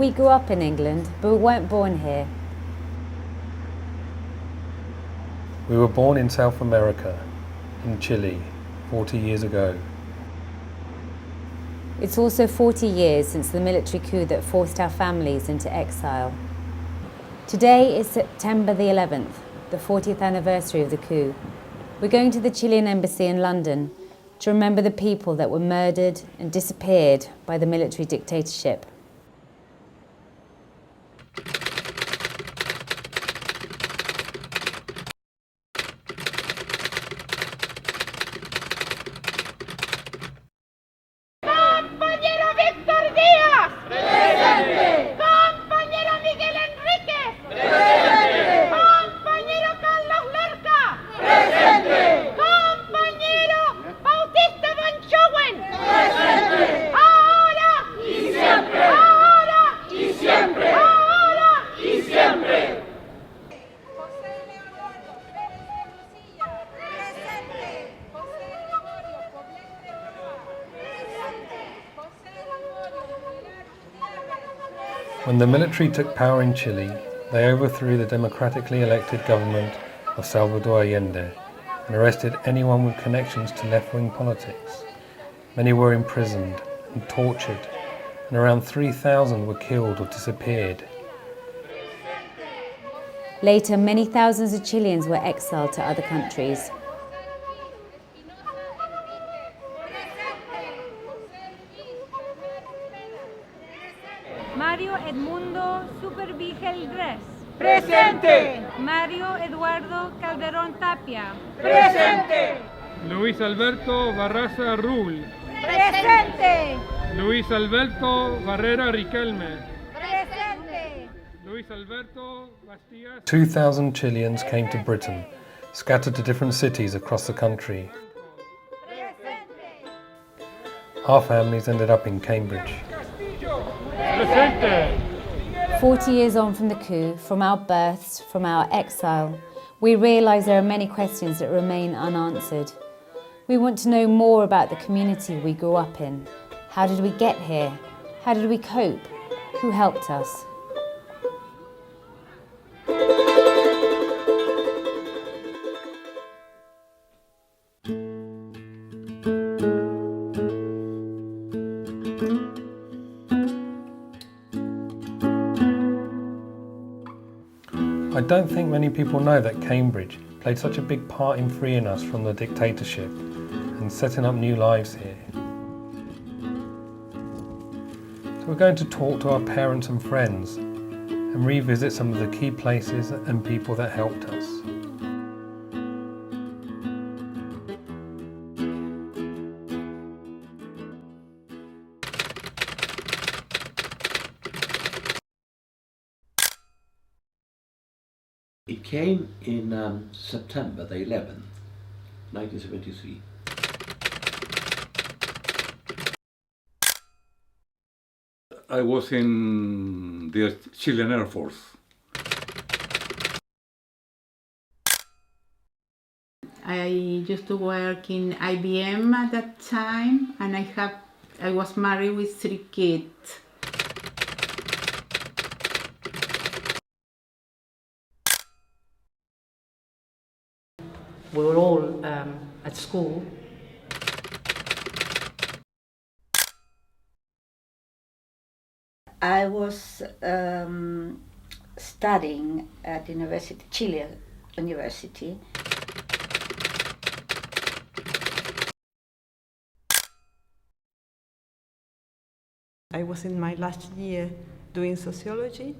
We grew up in England, but we weren't born here. We were born in South America, in Chile, 40 years ago. It's also 40 years since the military coup that forced our families into exile. Today is September the 11th, the 40th anniversary of the coup. We're going to the Chilean embassy in London to remember the people that were murdered and disappeared by the military dictatorship. When the military took power in Chile, they overthrew the democratically elected government of Salvador Allende and arrested anyone with connections to left-wing politics. Many were imprisoned and tortured, and around 3,000 were killed or disappeared. Later, many thousands of Chileans were exiled to other countries. Mario Edmundo Supervigel. Presente. Mario Eduardo Calderón Tapia. Presente. Luis Alberto Barraza Rull. Presente. Luis Alberto Barrera Riquelme. Presente. Luis Alberto Bastías. 2,000 Chileans came to Britain, scattered to different cities across the country. Our families ended up in Cambridge. Presente. 40 years on from the coup, from our births, from our exile, we realise there are many questions that remain unanswered. We want to know more about the community we grew up in. How did we get here? How did we cope? Who helped us? I don't think many people know that Cambridge played such a big part in freeing us from the dictatorship and setting up new lives here. So we're going to talk to our parents and friends and revisit some of the key places and people that helped us. It came in September the 11th, 1973. I was in the Chilean Air Force. I used to work in IBM at that time, and I I was married with 3 kids. We were all at school. I was studying at University, Chile University. I was in my last year doing sociology.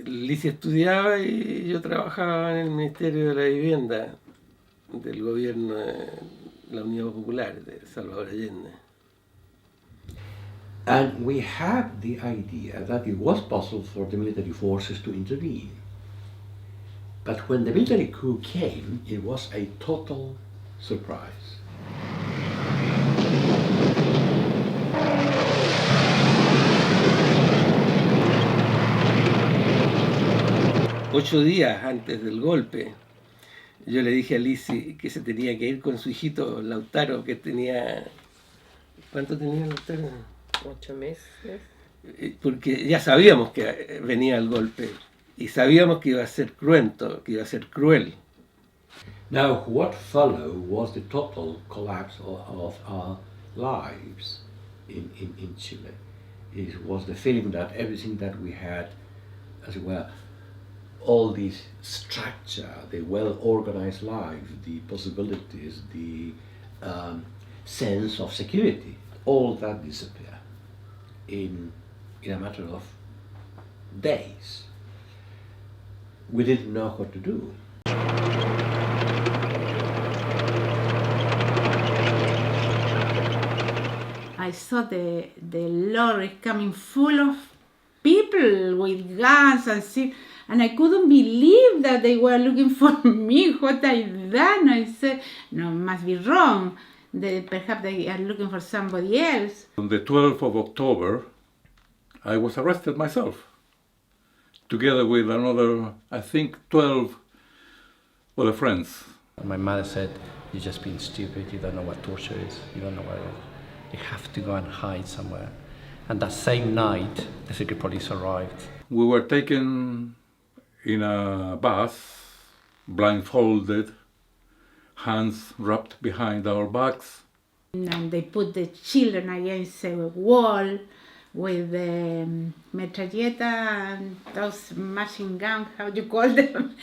Licia estudiaba y yo trabajaba en el Ministerio de la Vivienda del gobierno de la Unión Popular de Salvador Allende. And we had the idea that it was possible for the military forces to intervene. But when the military coup came, it was a total surprise. Ocho días antes del golpe, yo le dije a Lisi que se tenía que ir con su hijito Lautaro, que tenía... ¿Cuánto tenía Lautaro? 8 meses. Porque ya sabíamos que venía el golpe y sabíamos que iba a ser cruento, que iba a ser cruel. Now, what followed was the total collapse of our lives in Chile. It was the feeling that everything that we had, as it were, all this structure, the well-organized life, the possibilities, the sense of security, all that disappeared in a matter of days. We didn't know what to do. I saw the lorry coming full of people with guns and I couldn't believe that they were looking for me, what I done. I said, no, must be wrong. Perhaps they are looking for somebody else. On the 12th of October, I was arrested myself, together with another, I think, 12 other friends. My mother said, you're just being stupid, you don't know what torture is, you don't know what it is. You have to go and hide somewhere. And that same night, the secret police arrived. We were taken in a bus, blindfolded, hands wrapped behind our backs. And they put the children against a wall with the metralleta and those machine guns, how you call them.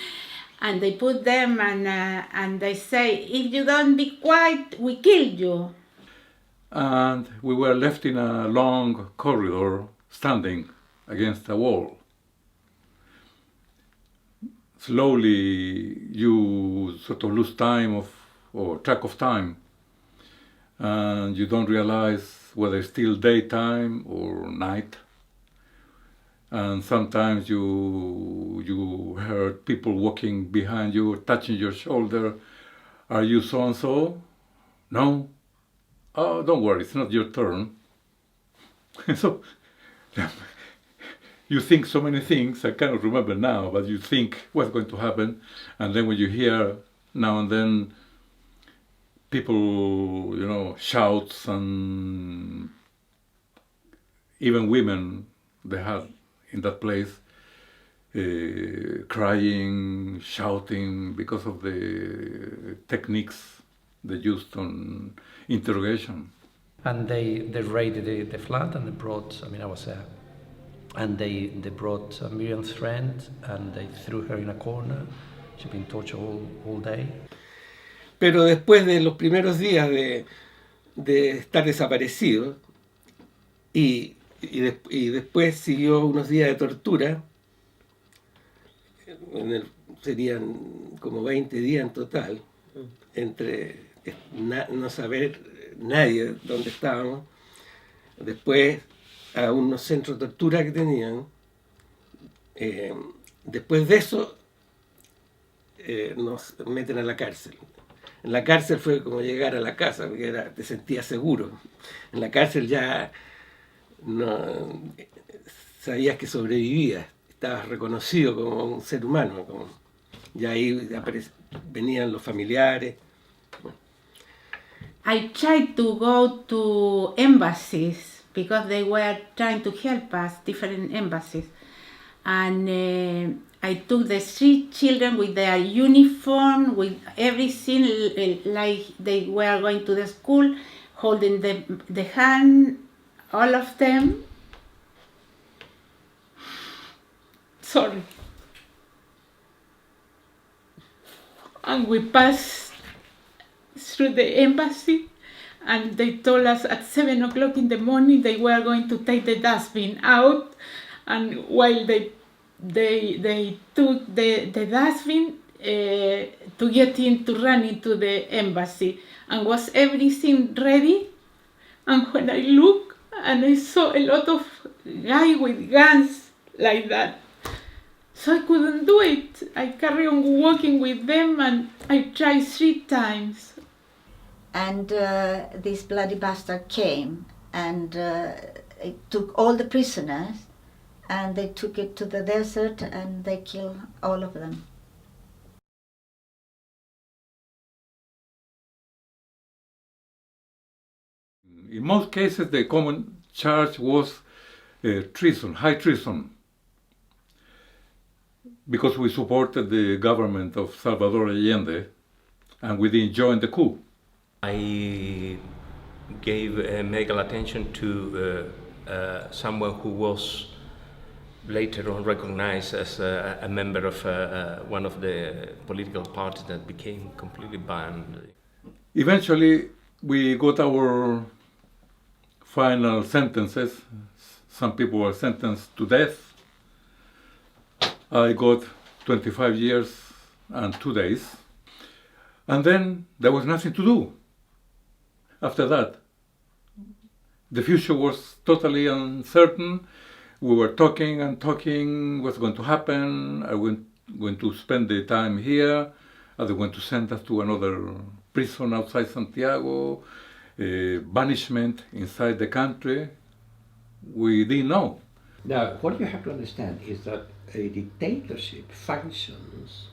And they put them and they say, if you don't be quiet, we kill you. And we were left in a long corridor, standing against a wall. Slowly, you sort of lose or track of time, and you don't realize whether it's still daytime or night. And sometimes you heard people walking behind you, touching your shoulder. Are you so-and-so? No? Oh, don't worry, it's not your turn. So, you think so many things, I cannot remember now, but you think what's going to happen, and then when you hear now and then people, shouts, and even women, they had in that place crying, shouting because of the techniques they used on interrogation. And they raided the flat and they brought, I was there, and they brought Miriam's friend and they threw her in a corner. She'd been tortured all day. Pero después de los primeros días de estar desaparecido y después siguió unos días de tortura, serían como 20 días en total, entre no saber nadie dónde estábamos, después a unos centros de tortura que tenían, después de eso nos meten a la cárcel. En la cárcel fue como llegar a la casa, porque te sentías seguro. En la cárcel ya no sabías que sobrevivías, estabas reconocido como un ser humano, Y ahí venían los familiares. I tried to go to embassies because they were trying to help us, different embassies. And I took the 3 children with their uniform, with everything, like they were going to the school, holding the hand, all of them. Sorry. And we passed through the embassy, and they told us at 7 o'clock in the morning they were going to take the dustbin out, and while they took the dustbin to get in, to run into the embassy, and was everything ready. And when I looked and I saw a lot of guys with guns like that, so I couldn't do it. I carried on walking with them, and I tried 3 times. And this bloody bastard came and it took all the prisoners, and they took it to the desert and they killed all of them. In most cases, the common charge was treason, high treason, because we supported the government of Salvador Allende and we didn't join the coup. I gave medical attention to someone who was later on recognized as a member of one of the political parties that became completely banned. Eventually, we got our final sentences. Some people were sentenced to death. I got 25 years and 2 days. And then there was nothing to do. After that, the future was totally uncertain. We were talking and talking, what's going to happen? Are we going to spend the time here? Are they going to send us to another prison outside Santiago? Banishment inside the country? We didn't know. Now, what you have to understand is that a dictatorship functions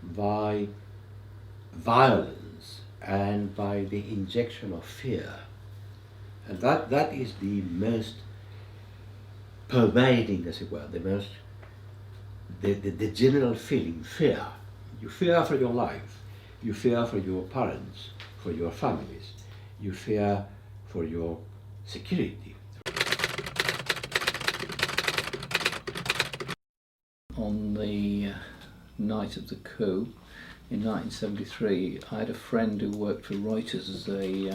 by violence and by the injection of fear. And that is the most pervading, as it were, the general feeling, fear. You fear for your life, you fear for your parents, for your families, you fear for your security. On the night of the coup in 1973, I had a friend who worked for Reuters as a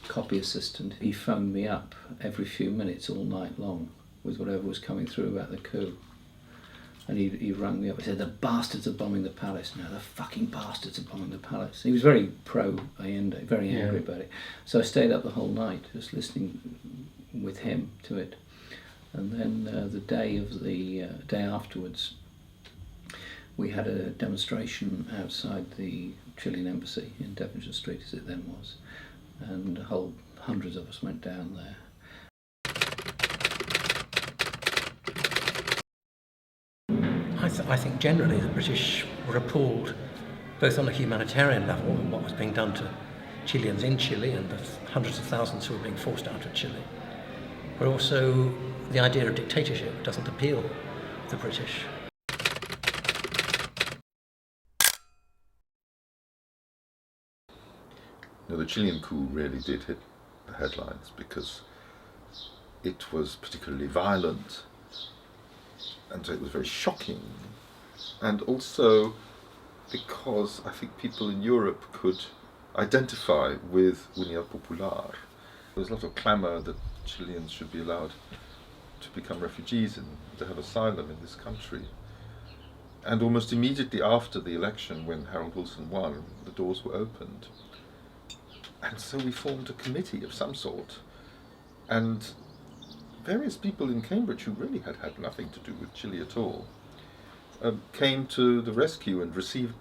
copy assistant. He phoned me up every few minutes all night long with whatever was coming through about the coup. And he rang me up. He said, "The bastards are bombing the palace now. The fucking bastards are bombing the palace." He was very pro-Allende, very angry about it. So I stayed up the whole night just listening with him to it. And then the day afterwards, we had a demonstration outside the Chilean embassy in Devonshire Street, as it then was, and hundreds of us went down there. I think generally the British were appalled, both on a humanitarian level and what was being done to Chileans in Chile and the hundreds of thousands who were being forced out of Chile, but also the idea of dictatorship doesn't appeal to the British. No, the Chilean coup really did hit the headlines because it was particularly violent, and it was very shocking, and also because I think people in Europe could identify with União Popular. There was a lot of clamour that Chileans should be allowed to become refugees and to have asylum in this country. And almost immediately after the election, when Harold Wilson won, the doors were opened. And so we formed a committee of some sort, and various people in Cambridge who really had nothing to do with Chile at all came to the rescue and received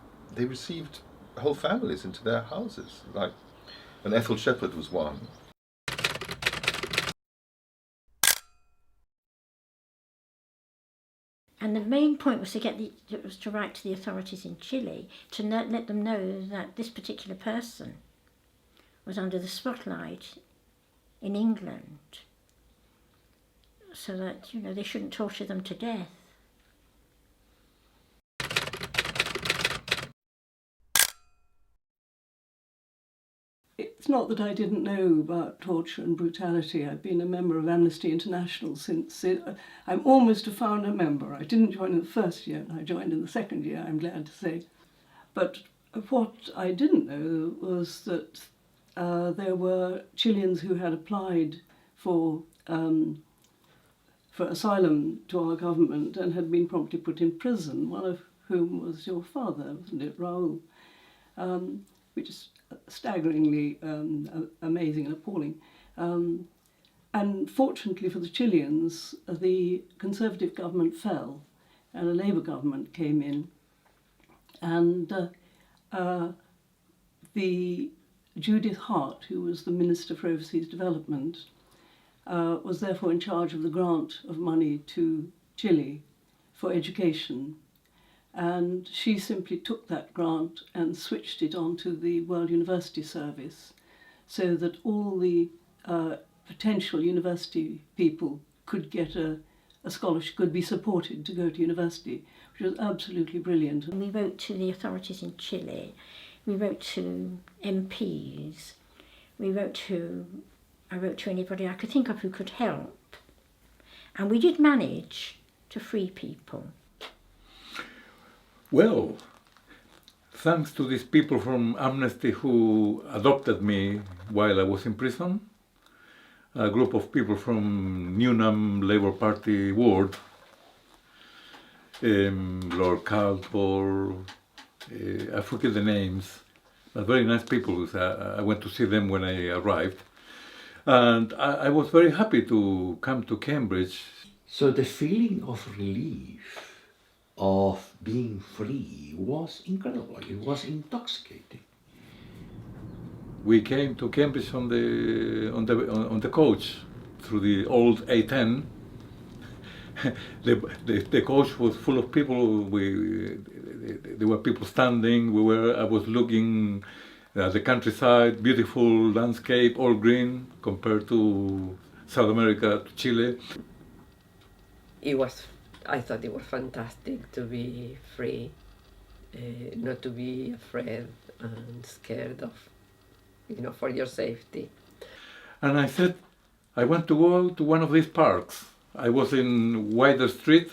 whole families into their houses. Like, and Ethel Shepherd was one. And the main point was to write to the authorities in Chile to let them know that this particular person was under the spotlight in England, so that, you know, they shouldn't torture them to death. It's not that I didn't know about torture and brutality. I've been a member of Amnesty International since I'm almost a founder member. I didn't join in the first year, I joined in the second year, I'm glad to say. But what I didn't know was that there were Chileans who had applied for asylum to our government and had been promptly put in prison, one of whom was your father, wasn't it, Raul? Which is staggeringly amazing and appalling. And fortunately for the Chileans, the Conservative government fell and a Labour government came in. And the Judith Hart, who was the Minister for Overseas Development, was therefore in charge of the grant of money to Chile for education. And she simply took that grant and switched it onto the World University Service so that all the potential university people could get a scholarship, could be supported to go to university, which was absolutely brilliant. We wrote to the authorities in Chile, we wrote to MPs, I wrote to anybody I could think of who could help. And we did manage to free people. Well, thanks to these people from Amnesty who adopted me while I was in prison, a group of people from Newnham Labour Party ward, Lord Caltor, I forget the names, but very nice people. I went to see them when I arrived. And I was very happy to come to Cambridge. So the feeling of relief, of being free, was incredible. It was intoxicating. We came to Cambridge on the coach through the old A10. the coach was full of people. There were people standing. I was looking at the countryside, beautiful landscape, all green compared to South America, to Chile. I thought it was fantastic to be free, not to be afraid and scared of, for your safety. And I said, I want to go to one of these parks. I was in Wider Street,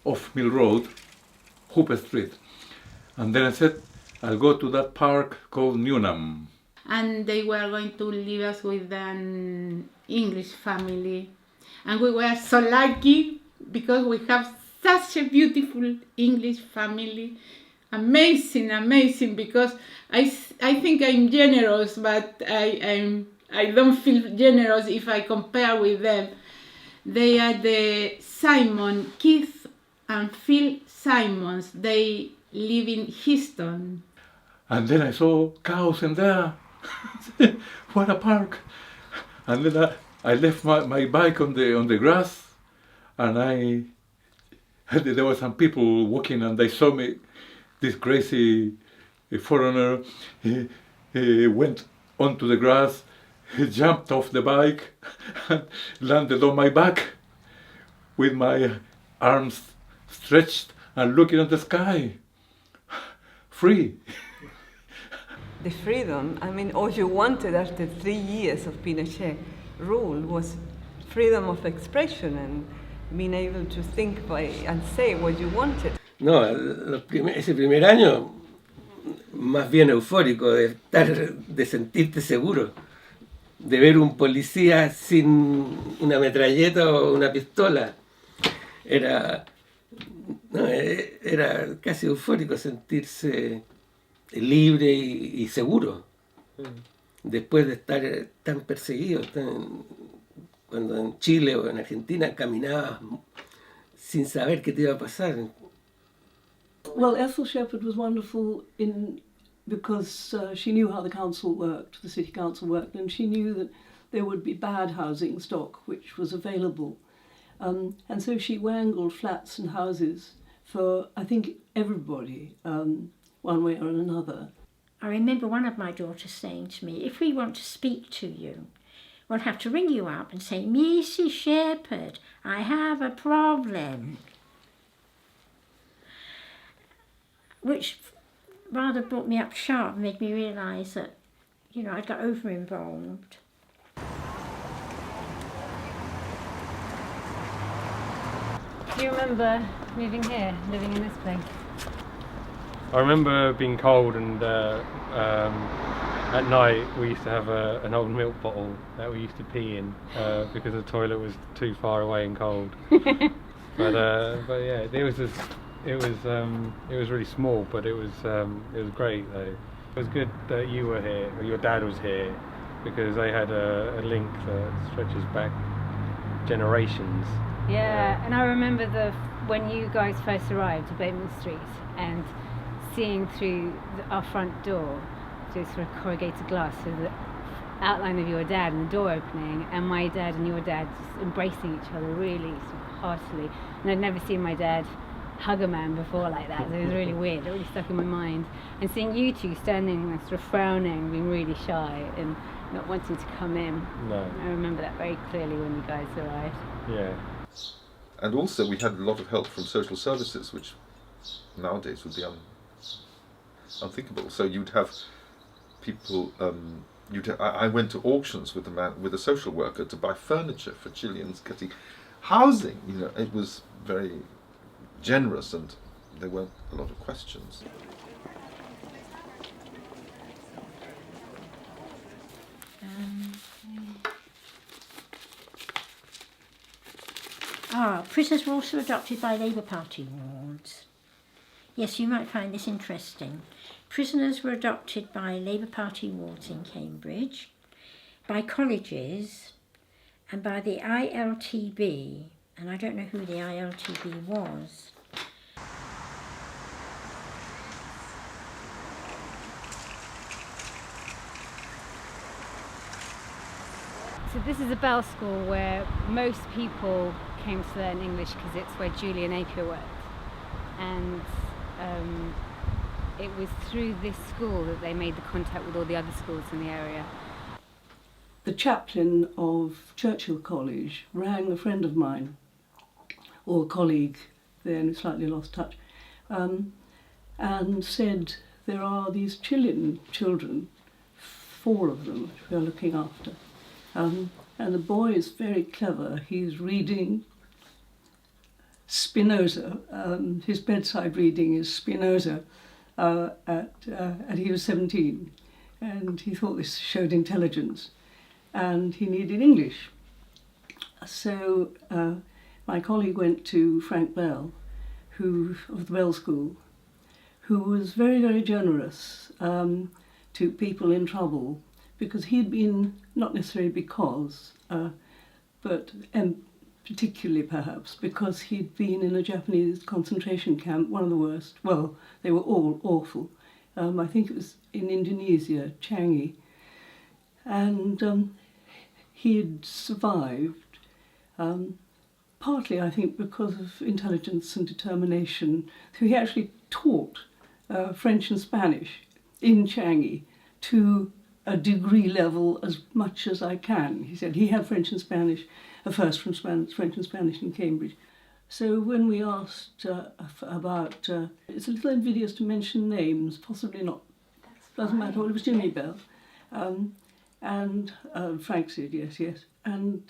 off Mill Road, Hooper Street. And then I said, I'll go to that park called Newnham. And they were going to leave us with an English family. And we were so lucky because we have such a beautiful English family. Amazing, because I think I'm generous, but I don't feel generous if I compare with them. They are the Simon, Keith and Phil Simons. They live in Houston. And then I saw cows in there. What a park! And then I left my bike on the grass. And there were some people walking and they saw me, this crazy foreigner. He went onto the grass, he jumped off the bike and landed on my back with my arms stretched and looking at the sky. Free. The freedom, all you wanted after 3 years of Pinochet rule was freedom of expression and being able to think and say what you wanted. No, ese primer año, más bien eufórico, de sentirte seguro, de ver un policía sin una metralleta o una pistola. Era casi eufórico sentirse libre y seguro, después de estar tan perseguido. Cuando en Chile o en Argentina caminabas sin saber qué te iba a pasar. Well, Ethel Shepherd was wonderful because she knew how the council worked, the city council worked, and she knew that there would be bad housing stock which was available. And so she wangled flats and houses for, I think, everybody, one way or another. I remember one of my daughters saying to me, if we want to speak to you, we'll have to ring you up and say, Mrs. Shepherd, I have a problem. Which rather brought me up sharp and made me realise that, you know, I'd got over-involved. Do you remember moving here, living in this place? I remember being cold, and at night we used to have an old milk bottle that we used to pee in because the toilet was too far away and cold. but yeah, it was really small, but it was great though. It was good that you were here, or your dad was here, because they had a link that stretches back generations. Yeah, and I remember when you guys first arrived at Bateman Street and seeing through our front door, through sort of corrugated glass, so the outline of your dad and the door opening, and my dad and your dad just embracing each other really sort of heartily. And I'd never seen my dad hug a man before like that, so it was really weird. It really stuck in my mind. And seeing you two standing there, sort of frowning, being really shy and not wanting to come in. No. I remember that very clearly when you guys arrived. Yeah. And also we had a lot of help from social services, which nowadays would be unthinkable. So you'd have people. I went to auctions with a social worker to buy furniture for Chileans getting housing. You know, it was very generous, and there weren't a lot of questions. Prisoners were also adopted by Labour Party wards. Yes, you might find this interesting. Prisoners were adopted by Labour Party wards in Cambridge, by colleges, and by the ILTB, and I don't know who the ILTB was. So this is a Bell school where most people came to learn English because it's where Julia Napier worked, and it was through this school that they made the contact with all the other schools in the area. The chaplain of Churchill College rang a friend of mine, or a colleague then, who slightly lost touch, and said, there are these Chilean children, 4 of them, which we are looking after. And the boy is very clever. He's reading Spinoza. His bedside reading is Spinoza. He was 17, and he thought this showed intelligence, and he needed English. So my colleague went to Frank Bell, of the Bell School, who was very, very generous to people in trouble, because he'd been, not necessarily because, but particularly perhaps because he'd been in a Japanese concentration camp, one of the worst. Well, they were all awful. I think it was in Indonesia, Changi. And he'd survived, partly I think because of intelligence and determination. So he actually taught French and Spanish in Changi to a degree level as much as I can. He said he had French and Spanish, a first from French and Spanish in Cambridge. So when we asked about, it's a little invidious to mention names, possibly not, doesn't matter, well, it was Jimmy Bell. And Frank said yes, yes. And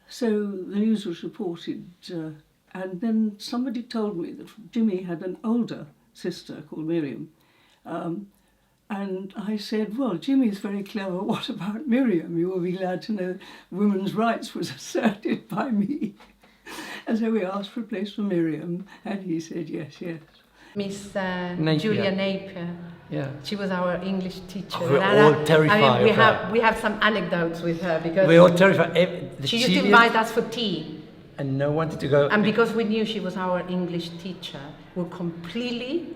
so the news was reported, and then somebody told me that Jimmy had an older sister called Miriam. And I said, well, Jimmy's very clever. What about Miriam? You will be glad to know women's rights was asserted by me. And so we asked for a place for Miriam, and he said yes, yes. Miss Napier. Julia Napier. Yeah. She was our English teacher. Oh, we're all terrified I mean, of her. We have some anecdotes with her because we're all terrified. She used to invite us for tea. And no one wanted to go. And because we knew she was our English teacher, we completely,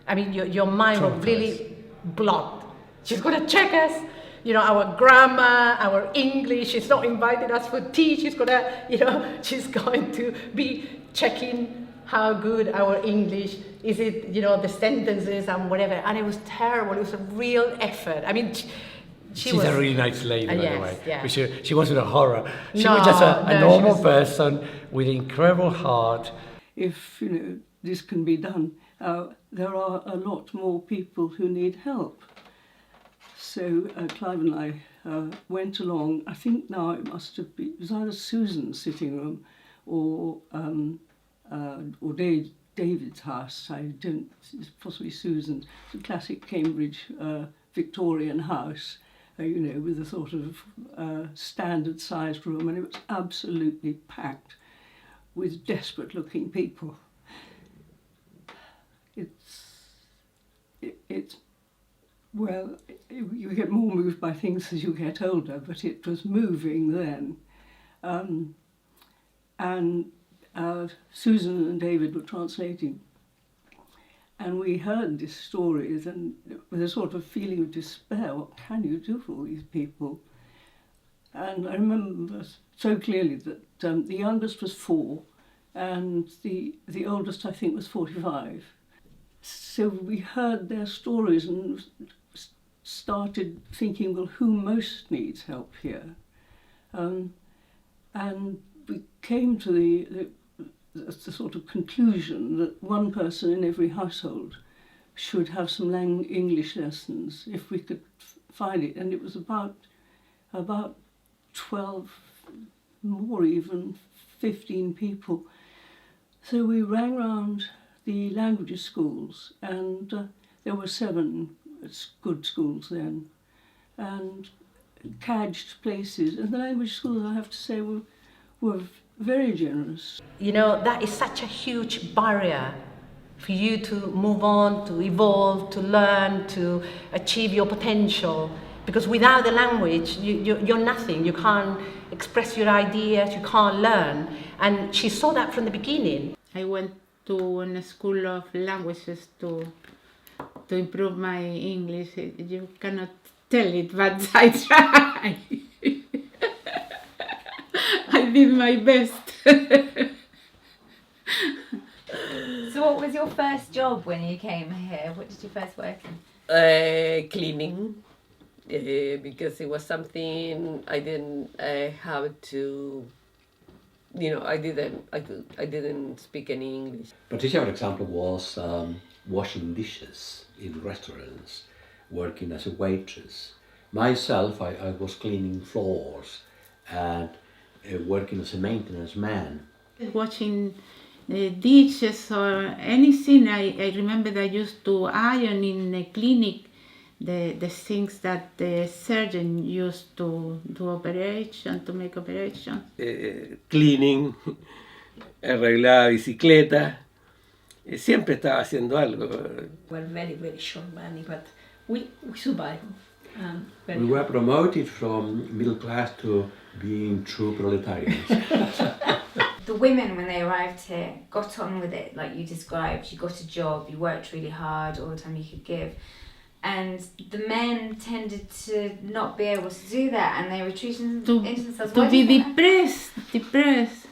I mean, your mind was really blocked. She's going to check us. our grammar, our English. She's not inviting us for tea. She's going to be checking how good our English is. It, the sentences and whatever. And it was terrible. It was a real effort. I mean, she's a really nice lady, by the way. Yeah. She wasn't a horror. She was just a normal person with an incredible heart. If this can be done, there are a lot more people who need help. So Clive and I went along. I think now it was either Susan's sitting room or David's house. It's possibly Susan's. It's a classic Cambridge Victorian house, with a sort of standard-sized room, and it was absolutely packed with desperate-looking people. Well, you get more moved by things as you get older, but it was moving then. And Susan and David were translating. And we heard these stories, and with a sort of feeling of despair, what can you do for all these people? And I remember so clearly that the youngest was 4, and the oldest, I think, was 45. So we heard their stories and started thinking, well, who most needs help here? And we came to the sort of conclusion that one person in every household should have some English lessons, if we could find it. And it was about 12, more even, 15 people. So we rang round the languages schools, and there were 7 good schools then, and cadged places. And the language schools, I have to say, were very generous. That is such a huge barrier for you to move on, to evolve, to learn, to achieve your potential. Because without the language, you're nothing. You can't express your ideas, you can't learn. And she saw that from the beginning. I went to a school of languages to improve my English. You cannot tell it, but I tried. I did my best. So what was your first job when you came here? What did you first work in? Cleaning, because it was something I didn't have to. I didn't speak any English. Patricia, for example, was washing dishes in restaurants, working as a waitress. Myself, I was cleaning floors and working as a maintenance man. Washing dishes or anything, I remember that I used to iron in the clinic the things that the surgeon used to do to make operations. Cleaning, arreglaba bicicleta, siempre estaba haciendo algo. We're very, very short money, but we survive. We were promoted from middle class to being true proletarians. The women, when they arrived here, got on with it like you described. You got a job, you worked really hard all the time you could give. And the men tended to not be able to do that, and they retreated into themselves. To be depressed.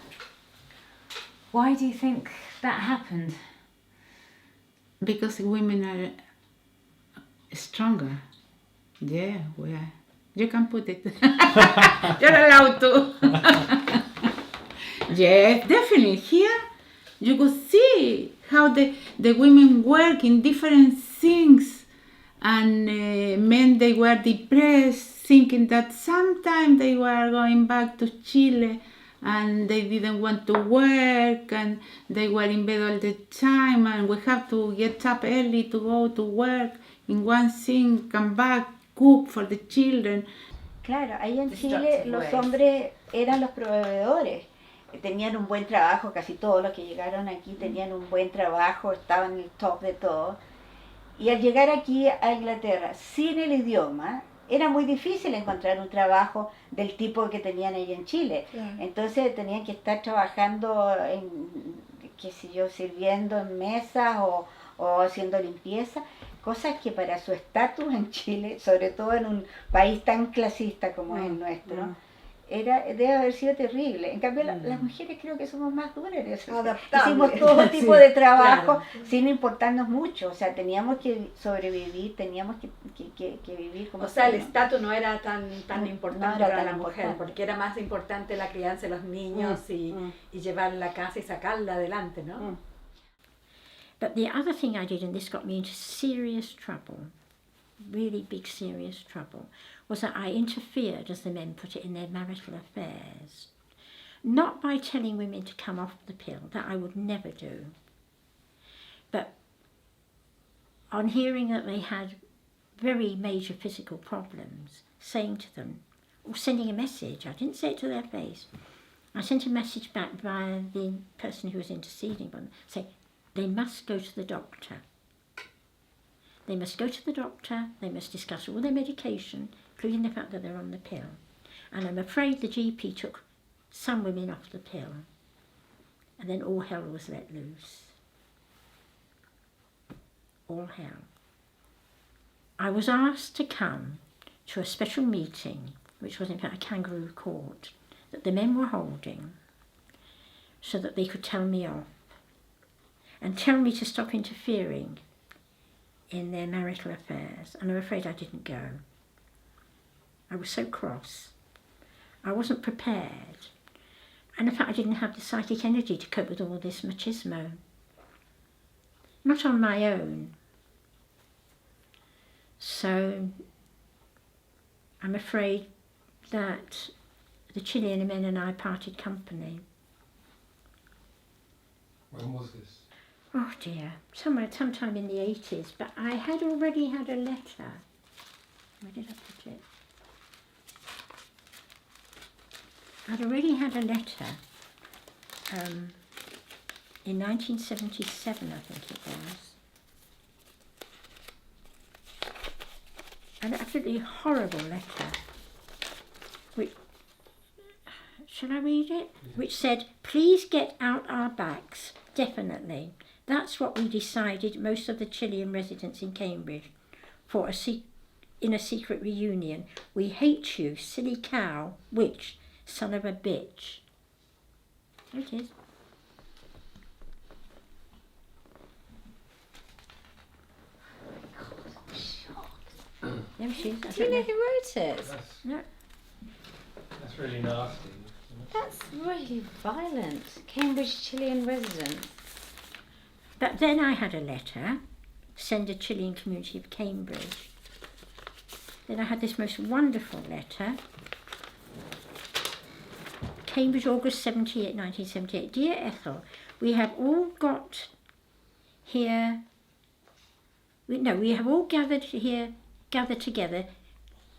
Why do you think that happened? Because women are stronger. Yeah, we are. You can put it. You're allowed to. Yes, definitely. Here, you could see how the women work in different things. And men, they were depressed, thinking that sometime they were going back to Chile and they didn't want to work and they were in bed all the time, and we have to get up early to go to work in one thing, come back, cook for the children. Claro, ahí en Chile los hombres eran los proveedores. Tenían un buen trabajo, casi todos los que llegaron aquí tenían un buen trabajo, estaban en el top de todo. Y al llegar aquí a Inglaterra sin el idioma, era muy difícil encontrar un trabajo del tipo que tenían ahí en Chile. Claro. Entonces tenían que estar trabajando sirviendo en mesas o haciendo limpieza. cosas que para su estatus en Chile, sobre todo en un país tan clasista como es el nuestro, debe haber sido terrible. En cambio, las mujeres creo que somos más duras. Hicimos todo tipo de trabajo sin importarnos mucho. O sea, teníamos que sobrevivir, teníamos que vivir como... O sea, el estatus no era tan importante era para tan la mujer, importante. porque era más importante la crianza de los niños y llevarla a casa y sacarla adelante, ¿no? But the other thing I did, and this got me into serious trouble, really big serious trouble, was that I interfered, as the men put it, in their marital affairs. Not by telling women to come off the pill, that I would never do, but on hearing that they had very major physical problems, saying to them, or sending a message, I didn't say it to their face, I sent a message back via the person who was interceding for them, saying, they must go to the doctor. They must go to the doctor, they must discuss all their medication, including the fact that they're on the pill. And I'm afraid the GP took some women off the pill. And then all hell was let loose. All hell. I was asked to come to a special meeting, which was in fact a kangaroo court, that the men were holding, so that they could tell me off and tell me to stop interfering in their marital affairs. And I'm afraid I didn't go. I was so cross. I wasn't prepared. And in fact, I didn't have the psychic energy to cope with all this machismo. Not on my own. So I'm afraid that the Chilean men and I parted company. When was this? Oh dear, sometime in the 80s, but I had already had a letter. Where did I put it? I'd already had a letter in 1977, I think it was. An absolutely horrible letter, which, shall I read it? Yeah. Which said, please get out our backs, definitely. That's what we decided, most of the Chilean residents in Cambridge, in a secret reunion. We hate you, silly cow, witch, son of a bitch. There it is. There she is. Do you know who wrote it? No. That's really nasty. That's really violent. Cambridge Chilean residents. But then I had a letter, send a Chilean community of Cambridge. Then I had this most wonderful letter. Cambridge, August 78, 1978. Dear Ethel, we have all got here, we have all gathered together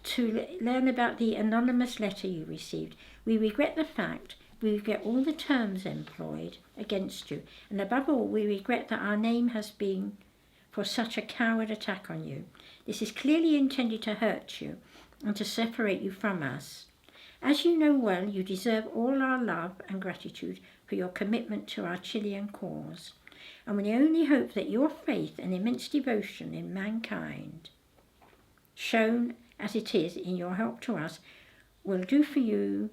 to learn about the anonymous letter you received. We regret the fact, we regret all the terms employed against you, and above all, we regret that our name has been for such a coward attack on you. This is clearly intended to hurt you and to separate you from us. As you know well, you deserve all our love and gratitude for your commitment to our Chilean cause, and we only hope that your faith and immense devotion in mankind, shown as it is in your help to us, will do for you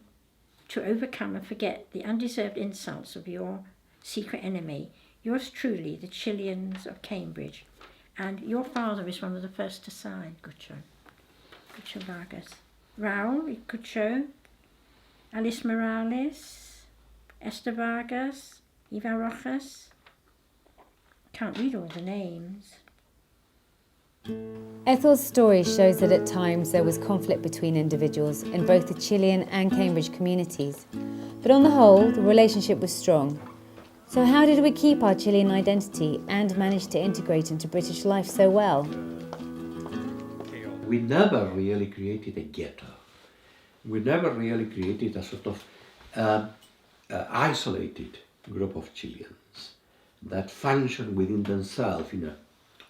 to overcome and forget the undeserved insults of your secret enemy. Yours truly, the Chileans of Cambridge. And your father is one of the first to sign. Gucho Vargas. Raul Gucho, Alice Morales, Esther Vargas, Eva Rojas. Can't read all the names. Ethel's story shows that at times there was conflict between individuals in both the Chilean and Cambridge communities, but on the whole, the relationship was strong. So how did we keep our Chilean identity and manage to integrate into British life so well? We never really created a ghetto. We never really created a sort of isolated group of Chileans that function within themselves in a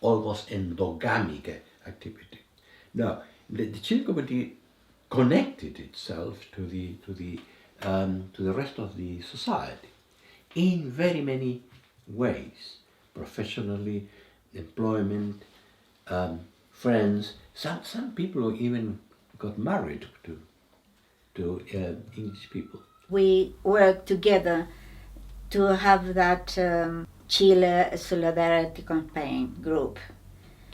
almost endogamic activity. Now, the Chilean community connected itself to the rest of the society in very many ways, professionally, employment, friends. Some people even got married to English people. We worked together to have that Chile Solidarity Campaign group.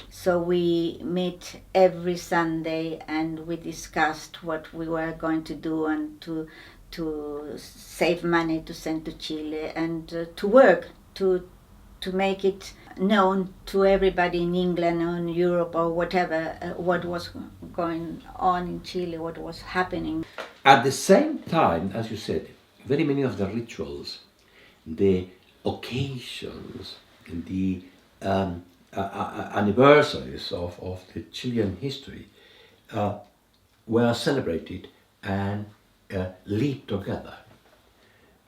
So we meet every Sunday and we discussed what we were going to do and to save money to send to Chile and to work to make it known to everybody in England or in Europe or whatever what was going on in Chile, what was happening. At the same time, as you said, very many of the rituals, the occasions, the anniversaries of the Chilean history were celebrated and lived together.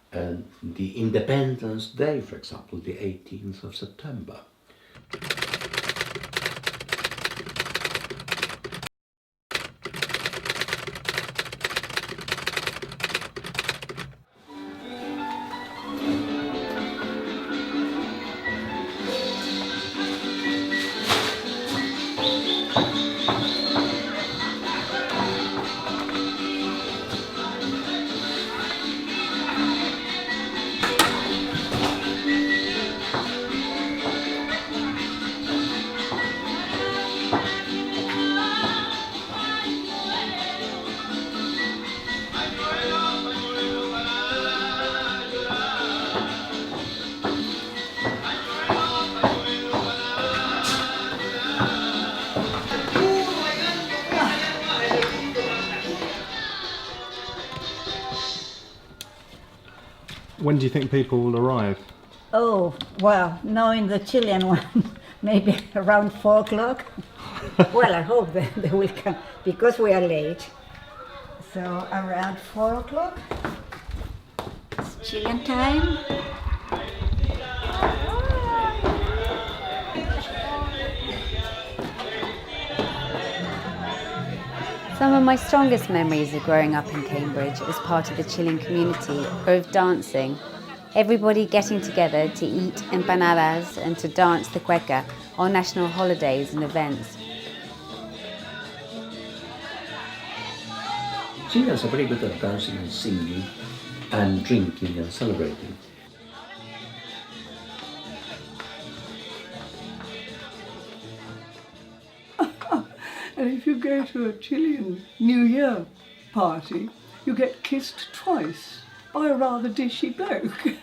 And the Independence Day, for example, the 18th of September. When do you think people will arrive? Oh, well, knowing the Chilean one, maybe around 4 o'clock. Well, I hope that they will come because we are late. So around 4 o'clock. It's Chilean time. Some of my strongest memories of growing up in Cambridge as part of the Chilean community are of dancing. Everybody getting together to eat empanadas and to dance the cueca on national holidays and events. Chileans are very good at dancing and singing and drinking and celebrating. And if you go to a Chilean New Year party, you get kissed twice by a rather dishy bloke.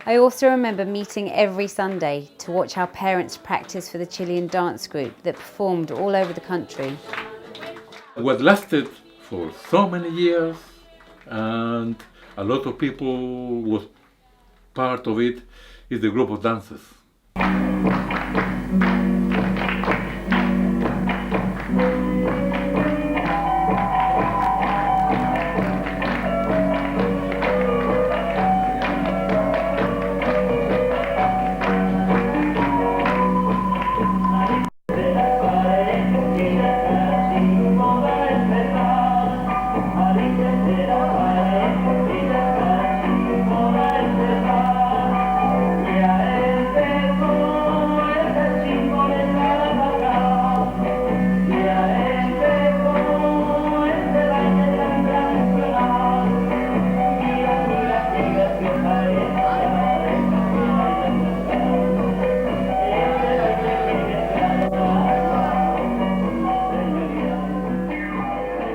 I also remember meeting every Sunday to watch our parents practice for the Chilean dance group that performed all over the country. What lasted for so many years, and a lot of people was part of it, is the group of dancers.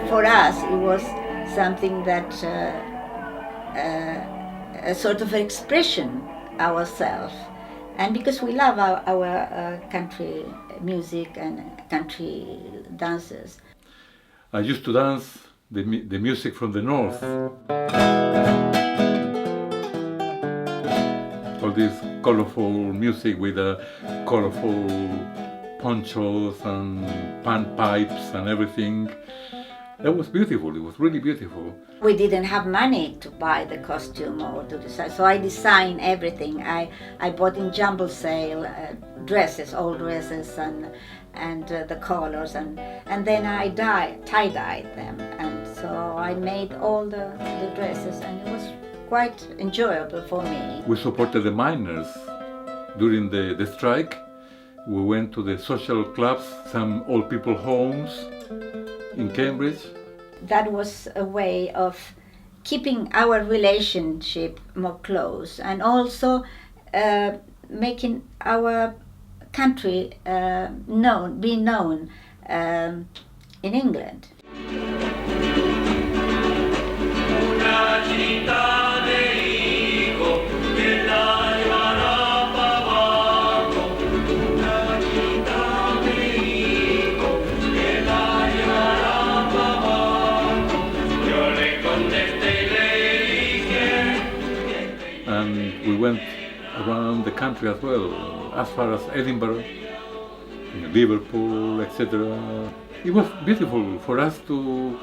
For us, it was something that a sort of expression ourselves, and because we love our country music and country dances. I used to dance the music from the north. All this colorful music with colorful ponchos and panpipes and everything. That was beautiful. It was really beautiful. We didn't have money to buy the costume or to design, so I designed everything. I bought in jumble sale dresses, old dresses, and the colors, and then I tie-dyed them, and So I made all the dresses, and it was quite enjoyable for me. We supported the miners during the strike. We went to the social clubs, some old people homes in Cambridge. That was a way of keeping our relationship more close, and also making our country be known in England. And we went around the country as well, as far as Edinburgh, Liverpool, etc. It was beautiful for us to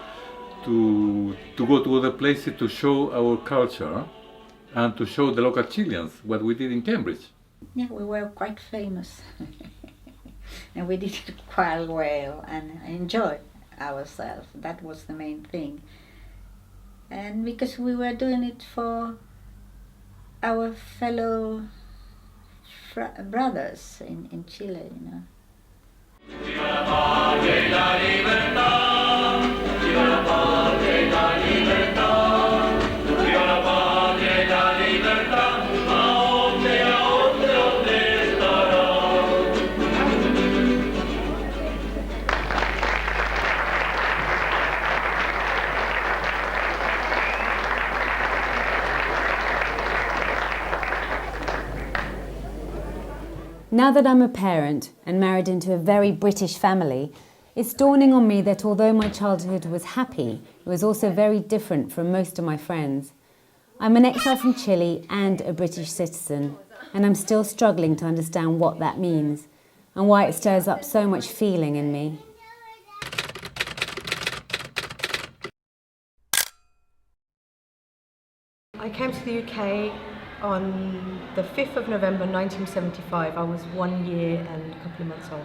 go to other places to show our culture and to show the local Chileans what we did in Cambridge. Yeah, we were quite famous. And we did it quite well and enjoyed ourselves. That was the main thing. And because we were doing it for our fellow brothers in Chile, you know. Now that I'm a parent and married into a very British family, it's dawning on me that although my childhood was happy, it was also very different from most of my friends. I'm an exile from Chile and a British citizen, and I'm still struggling to understand what that means and why it stirs up so much feeling in me. I came to the UK on the 5th of November 1975. I was 1 year and a couple of months old.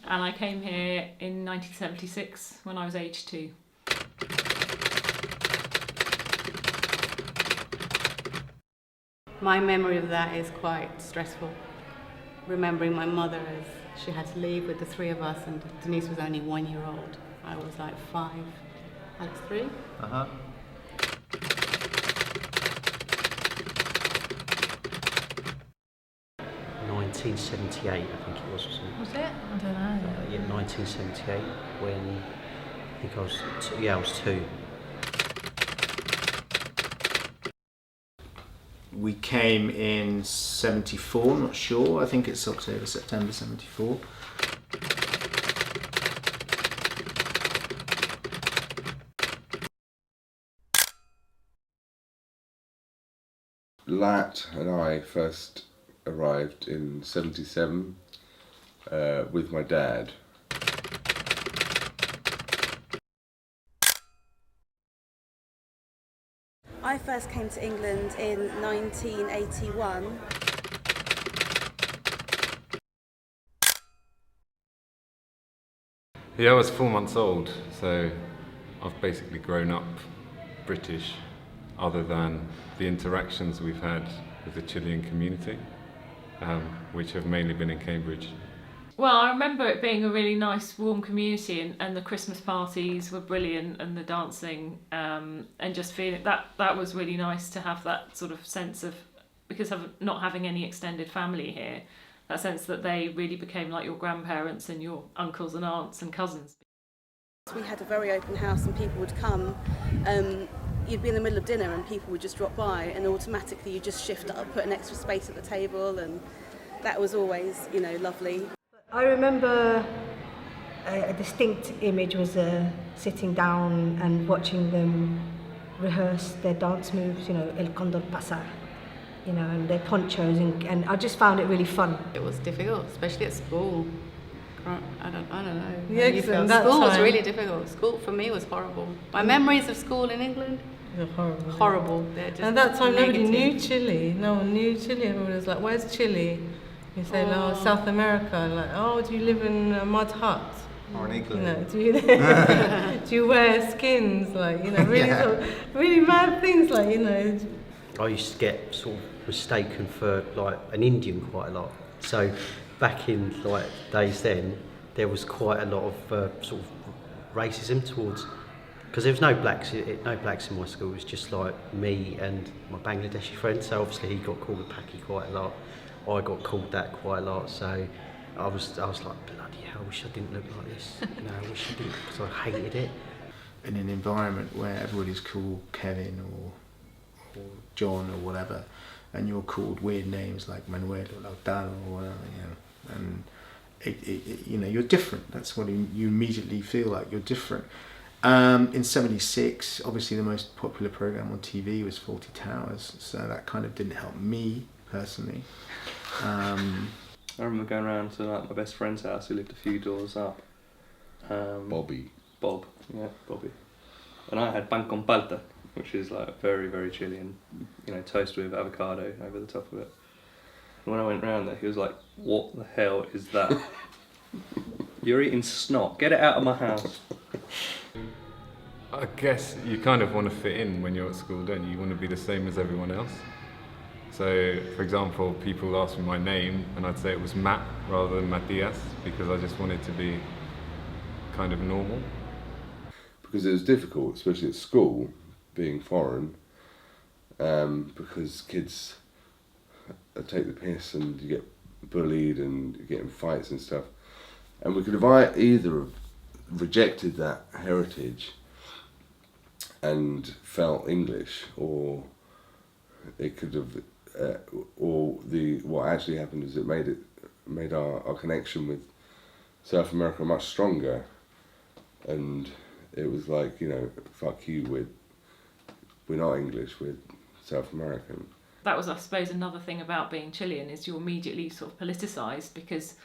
And I came here in 1976 when I was age 2. My memory of that is quite stressful. Remembering my mother as she had to leave with the 3 of us, and Denise was only 1 year old. I was like 5. Alex 3? Uh-huh. ...1978, I think it was. Was it? I don't know. Yeah, 1978, when I think I was I was 2. We came in 74, I'm not sure. I think it's October, September 74. Lat and I first arrived in 77 with my dad. I first came to England in 1981. Yeah, I was 4 months old, so I've basically grown up British, other than the interactions we've had with the Chilean community, which have mainly been in Cambridge. Well, I remember it being a really nice, warm community, and the Christmas parties were brilliant, and the dancing, and just feeling that was really nice to have that sort of sense of, because of not having any extended family here, that sense that they really became like your grandparents and your uncles and aunts and cousins. We had a very open house, and people would come. You'd be in the middle of dinner and people would just drop by, and automatically you just shift up, put an extra space at the table, and that was always, you know, lovely. I remember a distinct image was sitting down and watching them rehearse their dance moves, you know, El Condor Pasa, you know, and their ponchos, and I just found it really fun. It was difficult, especially at school. I don't know. Yeah, school was really difficult. School for me was horrible. My memories of school in England, horrible. Horrible. They're just and that time negative. nobody knew Chile. No one knew Chile. Everyone was like, "Where's Chile?" You say, "Oh, South America." Like, "Oh, do you live in a mud hut?" Or an igloo. You know, do you wear skins? Like, you know, really, sort of, really mad things. Like, you know. I used to get sort of mistaken for like an Indian quite a lot. So back in like days then, there was quite a lot of sort of racism towards, because there was no blacks in my school. It was just like me and my Bangladeshi friend. So obviously he got called a Paki quite a lot. I got called that quite a lot. So I was like, bloody hell, I wish I didn't look like this. You know, I wish I didn't, because I hated it. In an environment where everybody's called Kevin or John or whatever, and you're called weird names like Manuel or Lautaro or whatever, you know, and it, you know, you're different. That's what you immediately feel like, you're different. In '76, obviously the most popular program on TV was Fawlty Towers, so that kind of didn't help me personally. I remember going around to like my best friend's house who lived a few doors up. Bob, yeah, Bobby. And I had pan con palta, which is like very, very Chilean, you know, toast with avocado over the top of it. And when I went round there, he was like, "What the hell is that? You're eating snot, get it out of my house." I guess you kind of want to fit in when you're at school, don't you? You want to be the same as everyone else. So, for example, people ask me my name and I'd say it was Matt rather than Matthias, because I just wanted to be kind of normal. Because it was difficult, especially at school, being foreign, because kids take the piss and you get bullied and you get in fights and stuff. And we could have either rejected that heritage and felt English, or it could have, what actually happened is it made our connection with South America much stronger, and it was like, you know, fuck you, we're not English, we're South American. That was, I suppose, another thing about being Chilean, is you're immediately sort of politicised because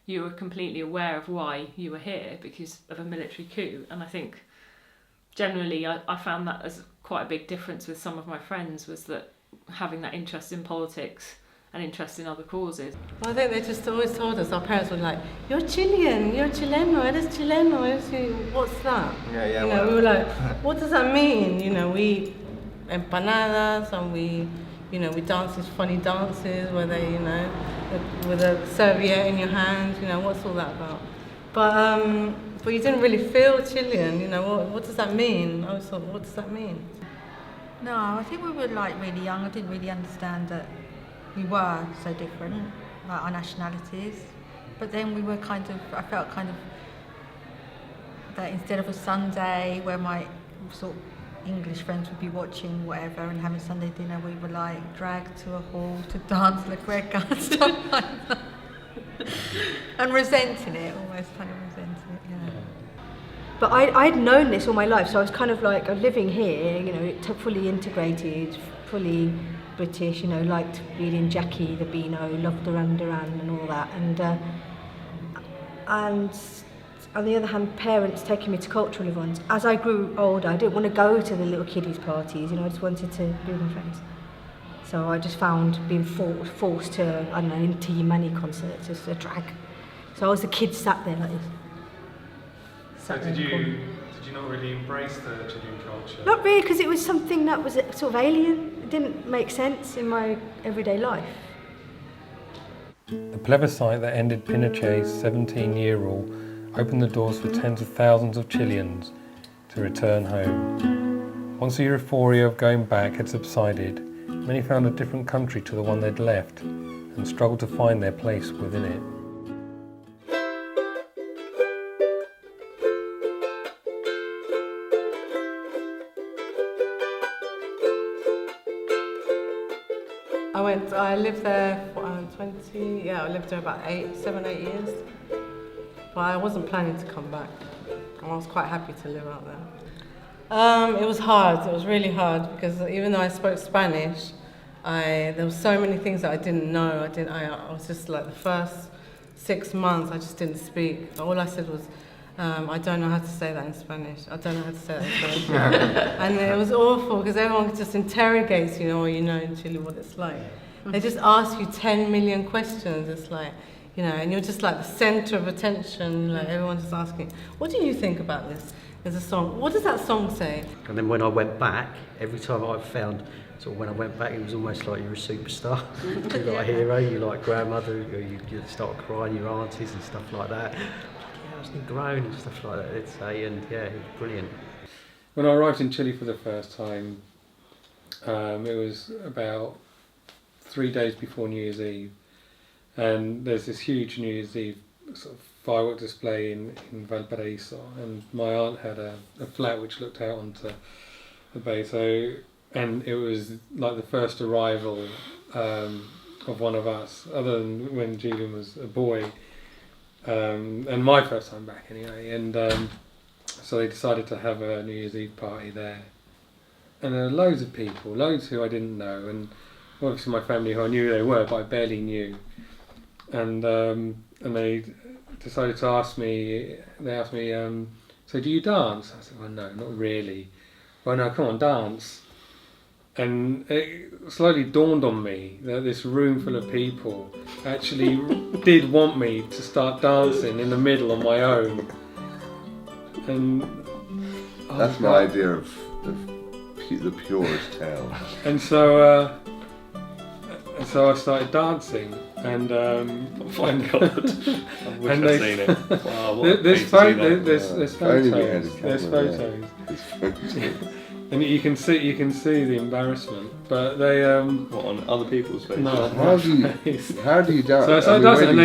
you were completely aware of why you were here, because of a military coup. And I think generally I found that as quite a big difference with some of my friends, was that having that interest in politics and interest in other causes. I think they just always told us, our parents were like, "You're Chilean, you're Chileno, eres Chileno, what's that?" Yeah, you know, we were like, "What does that mean?" You know, we eat empanadas and we dance these funny dances where they, you know, with a serviette in your hand, you know, what's all that about? But you didn't really feel Chilean, you know, what does that mean? I always thought, what does that mean? No, I think we were like really young. I didn't really understand that we were so different, like our nationalities. But then we were I felt kind of that instead of a Sunday where my sort of English friends would be watching whatever and having Sunday dinner, we were like dragged to a hall to dance La Cueca and stuff like that. And resenting it, almost kind of resenting it, yeah. But I'd known this all my life, so I was kind of like, living here, you know, fully integrated, fully British, you know, liked reading Jackie the Beano, loved Duran and all that, and on the other hand, parents taking me to cultural events. As I grew older, I didn't want to go to the little kiddies parties, you know, I just wanted to be with my friends. So I just found being forced to, I don't know, Inti Mani concerts just a drag. So I was a kid sat there like this. So did you not really embrace the Chilean culture? Not really, because it was something that was sort of alien. It didn't make sense in my everyday life. The plebiscite that ended Pinochet's 17-year rule opened the doors for tens of thousands of Chileans to return home. Once the euphoria of going back had subsided, many found a different country to the one they'd left and struggled to find their place within it. I lived there for I lived there about 7, 8 years. But I wasn't planning to come back. I was quite happy to live out there. It was hard, it was really hard, because even though I spoke Spanish, there were so many things that I didn't know. I was just like, the first 6 months I just didn't speak. All I said was, I don't know how to say that in Spanish. I don't know how to say that in Spanish. And it was awful, because everyone just interrogates you, or you know in Chile what it's like. They just ask you 10 million questions. It's like, you know, and you're just like the center of attention. Like everyone's just asking, what do you think about this? There's a song. What does that song say? And then when I went back, every time I found, sort of when I went back, it was almost like you're a superstar. You're like a hero, you're like grandmother, you start crying, your aunties and stuff like that. Yeah, I was grown and stuff like that, they'd say, and yeah, it was brilliant. When I arrived in Chile for the first time, it was about 3 days before New Year's Eve, and there's this huge New Year's Eve sort of firework display in Valparaiso, and my aunt had a flat which looked out onto the bay, and it was like the first arrival of one of us, other than when Julian was a boy, and my first time back anyway, and so they decided to have a New Year's Eve party there. And there were loads of people, loads who I didn't know, and obviously my family who I knew they were, but I barely knew. And they decided to ask me, so do you dance? I said, well, no, not really. Well, no, come on, dance. And it slowly dawned on me that this room full of people actually did want me to start dancing in the middle on my own. And that's my idea of the purest tale. And so I started dancing, and oh my God, I wish I'd seen it. Wow, there's photos. And you can see the embarrassment, but they what, on other people's faces? No, how do you dance? So I does it, and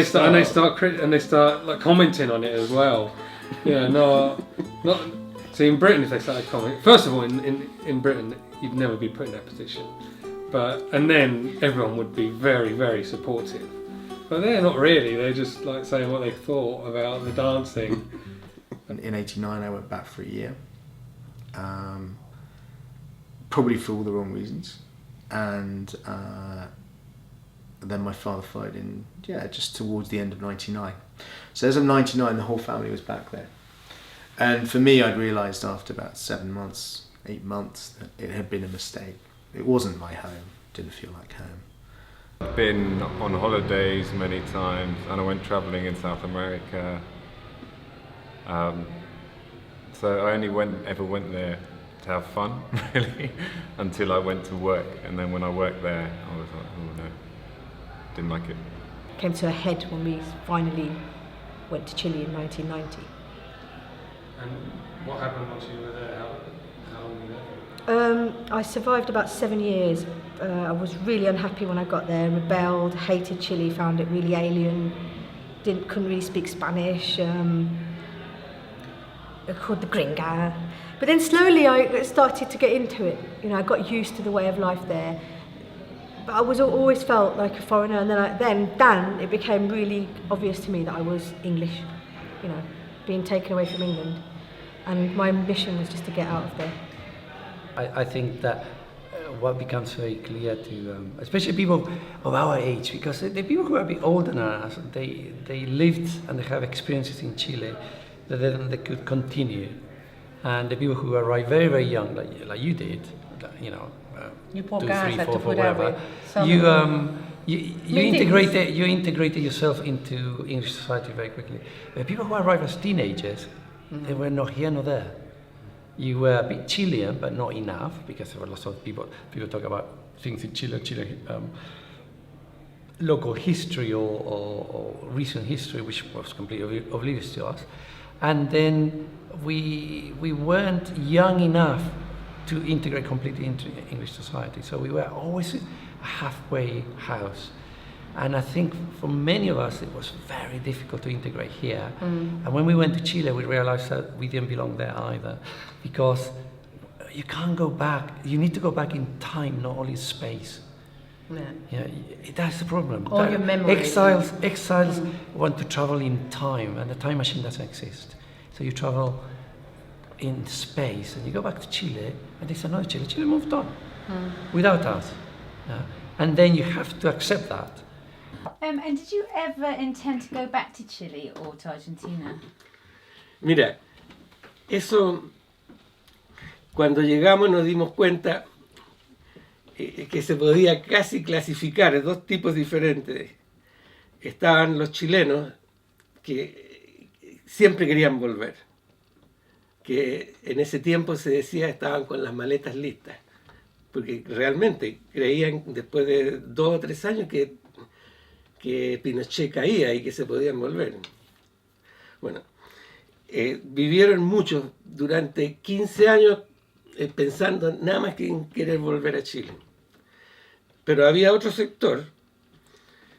they start like commenting on it as well. Yeah, not. See, in Britain, if they started commenting, first of all, in Britain, you'd never be put in that position, and then everyone would be very, very supportive. But they're not really. They're just like saying what they thought about the dancing. And in '89, I went back for a year. Probably for all the wrong reasons, and then my father died just towards the end of '99. So as of '99, the whole family was back there, and for me, I'd realised after about 7 months, 8 months, that it had been a mistake. It wasn't my home. Didn't feel like home. I've been on holidays many times, and I went travelling in South America. So I only ever went there to have fun, really, until I went to work. And then when I worked there, I was like, oh no, didn't like it. Came to a head when we finally went to Chile in 1990. And what happened once you were there? How long were you there? I survived about 7 years. I was really unhappy when I got there, rebelled, hated Chile, found it really alien, couldn't really speak Spanish, called the gringa. But then slowly I started to get into it. You know, I got used to the way of life there. But I always felt like a foreigner, and then it became really obvious to me that I was English, you know, being taken away from England. And my mission was just to get out of there. I think that what becomes very clear to, especially people of our age, because the people who are a bit older than us, they lived and they have experiences in Chile that they could continue. And the people who arrive very, very young, like you did, you know, 2, 3, 4, whatever, you integrated yourself into English society very quickly. The people who arrive as teenagers, they were not here nor there. You were a bit Chilean, but not enough, because there were lots of people talk about things in Chile, local history or recent history, which was completely oblivious to us. And then we weren't young enough to integrate completely into English society. So we were always a halfway house. And I think for many of us, it was very difficult to integrate here. And when we went to Chile, we realized that we didn't belong there either, because you can't go back. You need to go back in time, not only space. Yeah, that's the problem. All your memories. Exiles want to travel in time, and the time machine doesn't exist. So you travel in space, and you go back to Chile, and they say, no, Chile moved on without us. And then you have to accept that. And did you ever intend to go back to Chile or to Argentina? Mira, eso, cuando llegamos nos dimos cuenta, que se podía casi clasificar en dos tipos diferentes. Estaban los chilenos que siempre querían volver, que en ese tiempo se decía estaban con las maletas listas, porque realmente creían después de 2 o 3 años que Pinochet caía y que se podían volver. Bueno, vivieron muchos durante 15 años pensando nada más que en querer volver a Chile. Pero había otro sector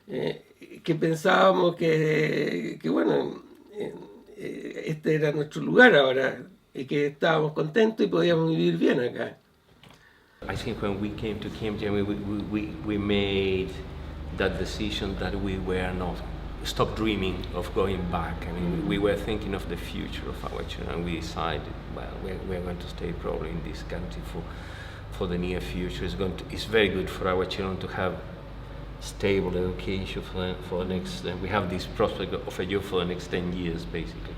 que pensábamos que bueno, este era nuestro lugar ahora y que estábamos contentos y podíamos vivir bien acá. I think when we came to Camp we made that decision that we were not stop dreaming of going back. I mean, we were thinking of the future of our children, and we decided, well, we're going to stay probably in this country for the near future. It's very good for our children to have stable education for the next. We have this prospect of a job for the next 10 years, basically.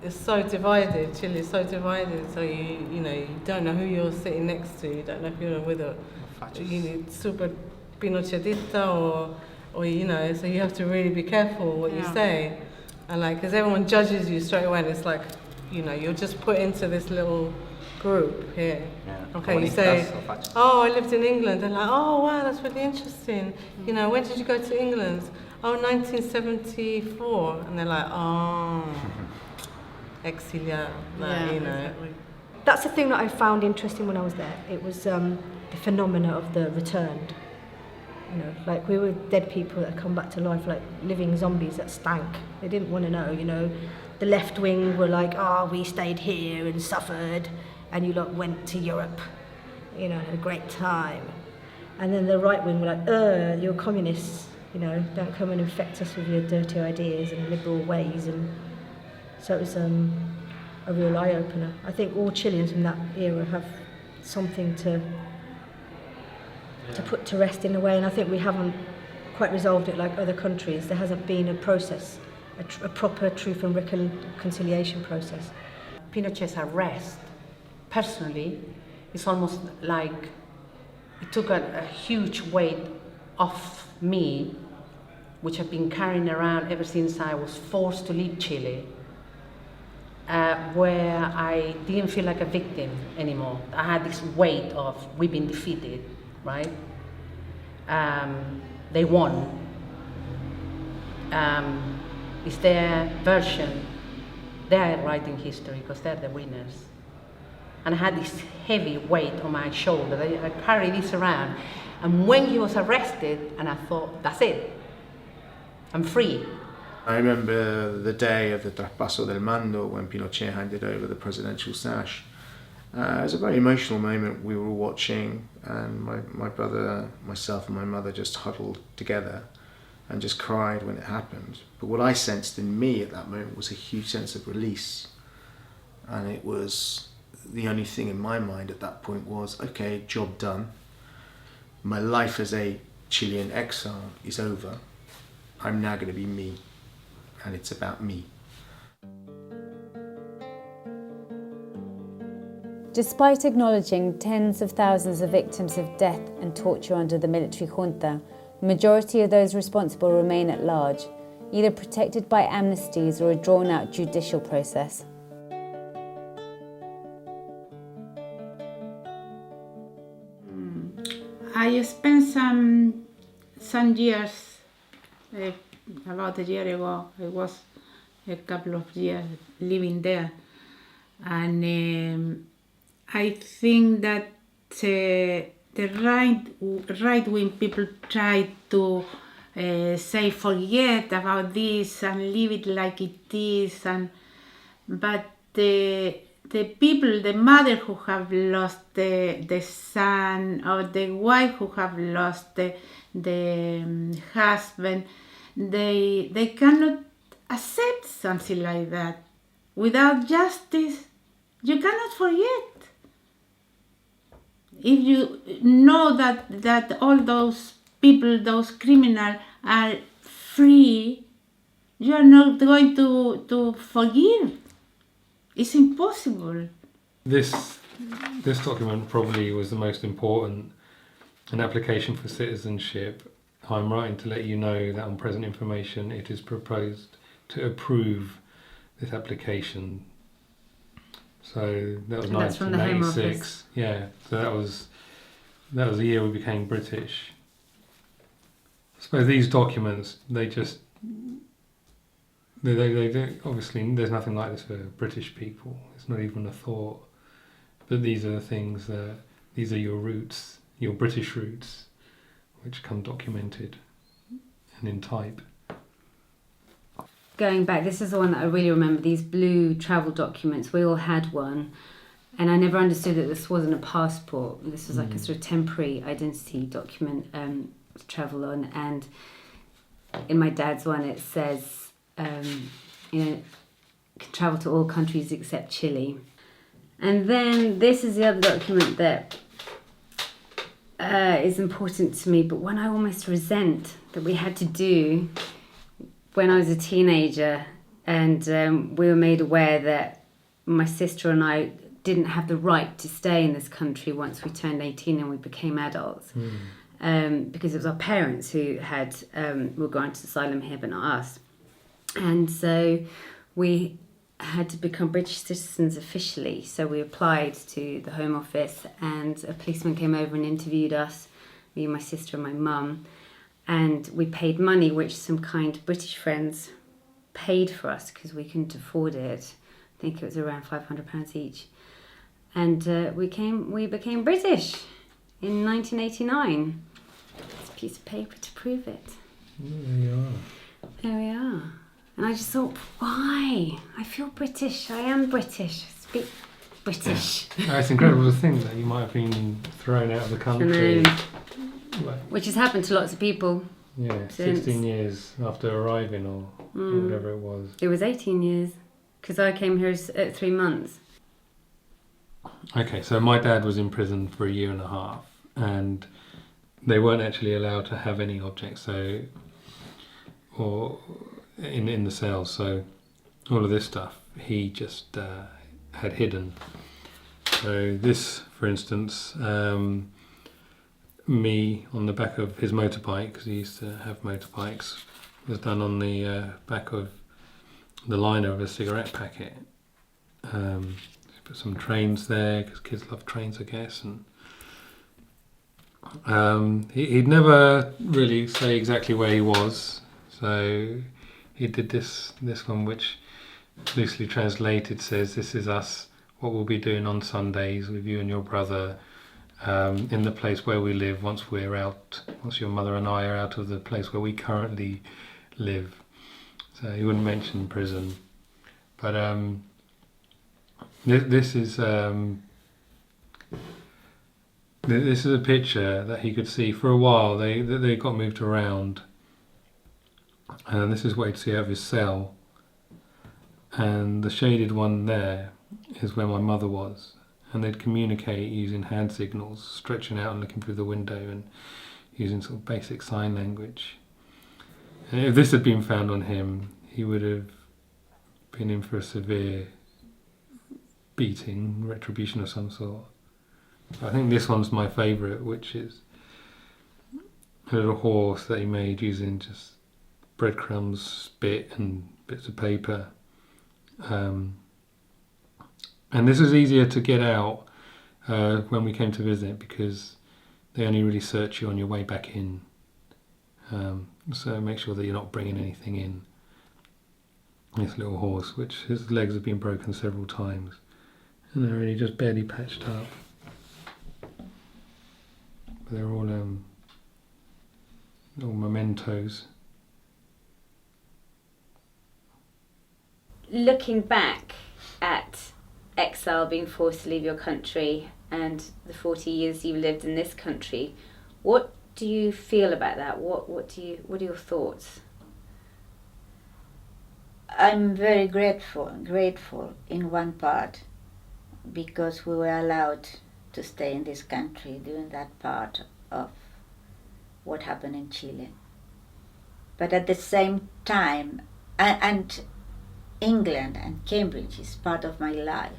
It's so divided. Chile is so divided. So you know you don't know who you're sitting next to. You don't know if you're with a super Pinochetista or you know. So you have to really be careful what you say, and like because everyone judges you straight away. And it's like you know you're just put into this little group here. Yeah. Okay, you say, oh, I lived in England. They're like, oh wow, that's really interesting. You know, when did you go to England? Oh, 1974. And they're like, oh. Exiliar, you know. Exactly. That's the thing that I found interesting when I was there. It was the phenomena of the returned. You know, like we were dead people that come back to life, like living zombies that stank. They didn't want to know, you know. The left wing were like, oh, we stayed here and suffered, and you lot went to Europe, you know, had a great time. And then the right wing were like, you're communists, you know, don't come and infect us with your dirty ideas and liberal ways. And so it was a real eye-opener. I think all Chileans from that era have something to put to rest in a way, and I think we haven't quite resolved it like other countries. There hasn't been a process, a proper truth and reconciliation process. Pinochet's arrest, personally, it's almost like it took a huge weight off me, which I've been carrying around ever since I was forced to leave Chile. Where I didn't feel like a victim anymore. I had this weight of we've been defeated, right? They won. It's their version. They're writing history because they're the winners. And I had this heavy weight on my shoulder. I carried this around. And when he was arrested, and I thought, that's it. I'm free. I remember the day of the traspaso del mando when Pinochet handed over the presidential sash. It was a very emotional moment. We were all watching, and my brother, myself and my mother just huddled together and just cried when it happened. But what I sensed in me at that moment was a huge sense of release. And it was the only thing in my mind at that point was, okay, job done. My life as a Chilean exile is over. I'm now going to be me. And it's about me. Despite acknowledging tens of thousands of victims of death and torture under the military junta, the majority of those responsible remain at large, either protected by amnesties or a drawn-out judicial process. I spent some years, about a year ago, I was a couple of years living there, and I think that the right-wing people try to say forget about this and leave it like it is, but the people, the mother who have lost the son, or the wife who have lost the husband, they cannot accept something like that. Without justice, you cannot forget. If you know that all those people, those criminals are free, you are not going to forgive. It's impossible. This document probably was the most important an application for citizenship. I'm writing to let you know that on present information it is proposed to approve this application. So that was 1986. Yeah, so that was the year we became British. I suppose these documents, they don't, obviously there's nothing like this for British people. It's not even a thought. But these are the things these are your roots, your British roots, which come documented and in type. Going back, this is the one that I really remember, these blue travel documents. We all had one, and I never understood that this wasn't a passport. This was like a sort of temporary identity document to travel on. And in my dad's one it says, can travel to all countries except Chile. And then this is the other document that is important to me, but one I almost resent that we had to do when I was a teenager, and we were made aware that my sister and I didn't have the right to stay in this country once we turned 18 and we became adults, because it was our parents who were granted asylum here but not us. And so we had to become British citizens officially. So we applied to the Home Office, and a policeman came over and interviewed us, me, my sister and my mum, and we paid money which some kind British friends paid for us because we couldn't afford it. I think it was around £500 each. And we became British in 1989. It's a piece of paper to prove it. There you are. There we are. And I just thought, why? I feel British. I am British. I speak British. It's incredible to think that you might have been thrown out of the country. Which has happened to lots of people. Yeah, 16 years after arriving, or whatever it was. It was 18 years, because I came here at 3 months. Okay, so my dad was in prison for 1.5 years, and they weren't actually allowed to have any objects, or in the cells. So all of this stuff he just had hidden. So this, for instance, me on the back of his motorbike, because he used to have motorbikes, was done on the back of the liner of a cigarette packet. Put some trains there, because kids love trains, I guess. And he'd never really say exactly where he was, so he did this one, which loosely translated says, "This is us, what we'll be doing on Sundays with you and your brother, in the place where we live once your mother and I are out of the place where we currently live." So he wouldn't mention prison. But this is a picture that he could see for a while. They got moved around, and this is what he'd see out of his cell. And the shaded one there is where my mother was. And they'd communicate using hand signals, stretching out and looking through the window and using sort of basic sign language. And if this had been found on him, he would have been in for a severe beating, retribution of some sort. I think this one's my favourite, which is a little horse that he made using just breadcrumbs, spit and bits of paper. And this was easier to get out when we came to visit, because they only really search you on your way back in. So make sure that you're not bringing anything in. This little horse, which his legs have been broken several times, and they're really just barely patched up. But they're all little mementos. Looking back at exile, being forced to leave your country, and the 40 years you lived in this country, what do you feel about that? What are your thoughts? I'm very grateful in one part, because we were allowed to stay in this country during that part of what happened in Chile. But at the same time, and England and Cambridge is part of my life.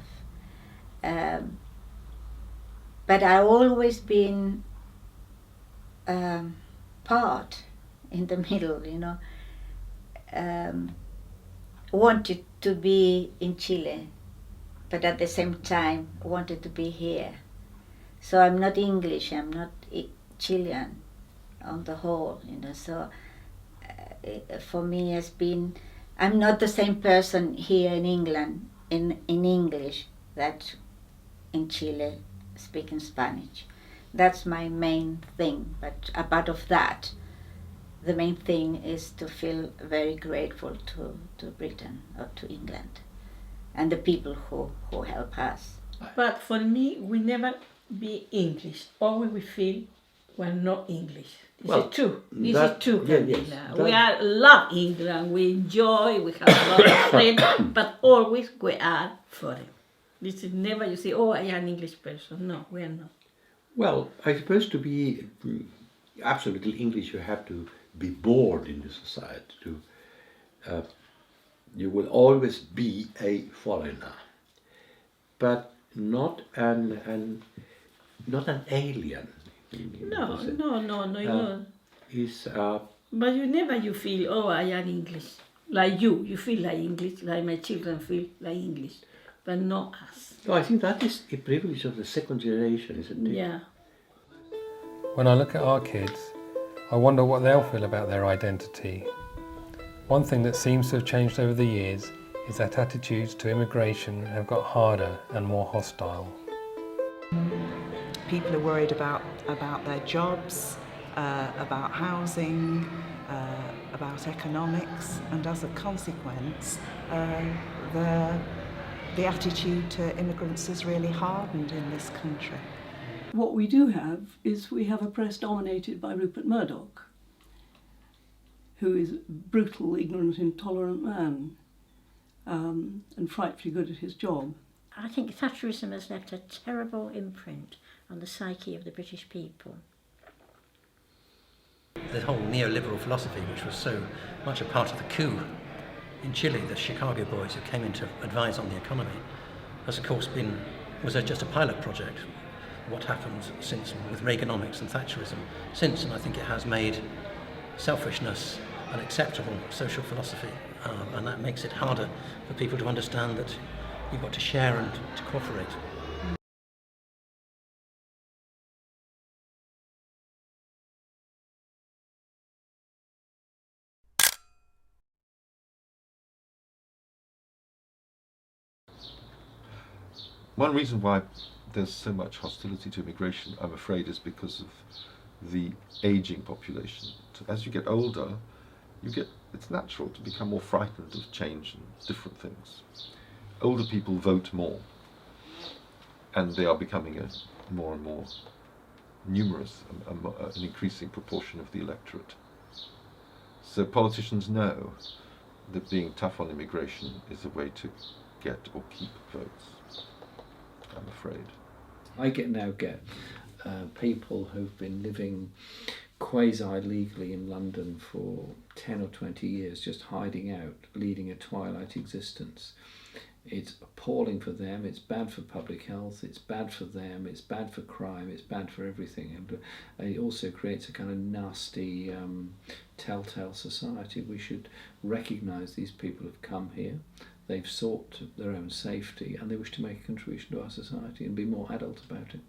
But I've always been part in the middle, you know, wanted to be in Chile, but at the same time wanted to be here. So I'm not English, I'm not Chilean on the whole, you know, so for me has been, I'm not the same person here in England in English that in Chile speaking Spanish. That's my main thing, but apart of that, the main thing is to feel very grateful to Britain or to England and the people who help us. But for me, we never be English. Always we feel we're not English. This is true. This is true, Camila. We love England. We enjoy. We have a lot of friends, but always we are foreign. This is never you say, oh, I am an English person. No, we are not. Well, I suppose to be absolutely English, you have to be born in the society. You will always be a foreigner, but not an alien. No. But you feel, oh, I am English. Like you feel like English, like my children feel like English, but not us. No, I think that is a privilege of the second generation, isn't it? Yeah. When I look at our kids, I wonder what they'll feel about their identity. One thing that seems to have changed over the years is that attitudes to immigration have got harder and more hostile. People are worried about their jobs, about housing, about economics, and as a consequence, the attitude to immigrants is really hardened in this country. What we do have is we have a press dominated by Rupert Murdoch, who is a brutal, ignorant, intolerant man, and frightfully good at his job. I think Thatcherism has left a terrible imprint on the psyche of the British people. The whole neoliberal philosophy, which was so much a part of the coup in Chile, the Chicago boys who came in to advise on the economy, has of course was just a pilot project. What happened since with Reaganomics and Thatcherism since, and I think it has made selfishness an acceptable social philosophy, and that makes it harder for people to understand that you've got to share and to cooperate. One reason why there's so much hostility to immigration, I'm afraid, is because of the aging population. As you get older, it's natural to become more frightened of change and different things. Older people vote more, and they are becoming a more and more numerous, an increasing proportion of the electorate. So politicians know that being tough on immigration is a way to get or keep votes, I'm afraid. I now get people who've been living quasi-legally in London for 10 or 20 years, just hiding out, leading a twilight existence. It's appalling for them, it's bad for public health, it's bad for them, it's bad for crime, it's bad for everything. And it also creates a kind of nasty telltale society. We should recognise these people have come here, they've sought their own safety, and they wish to make a contribution to our society and be more adult about it.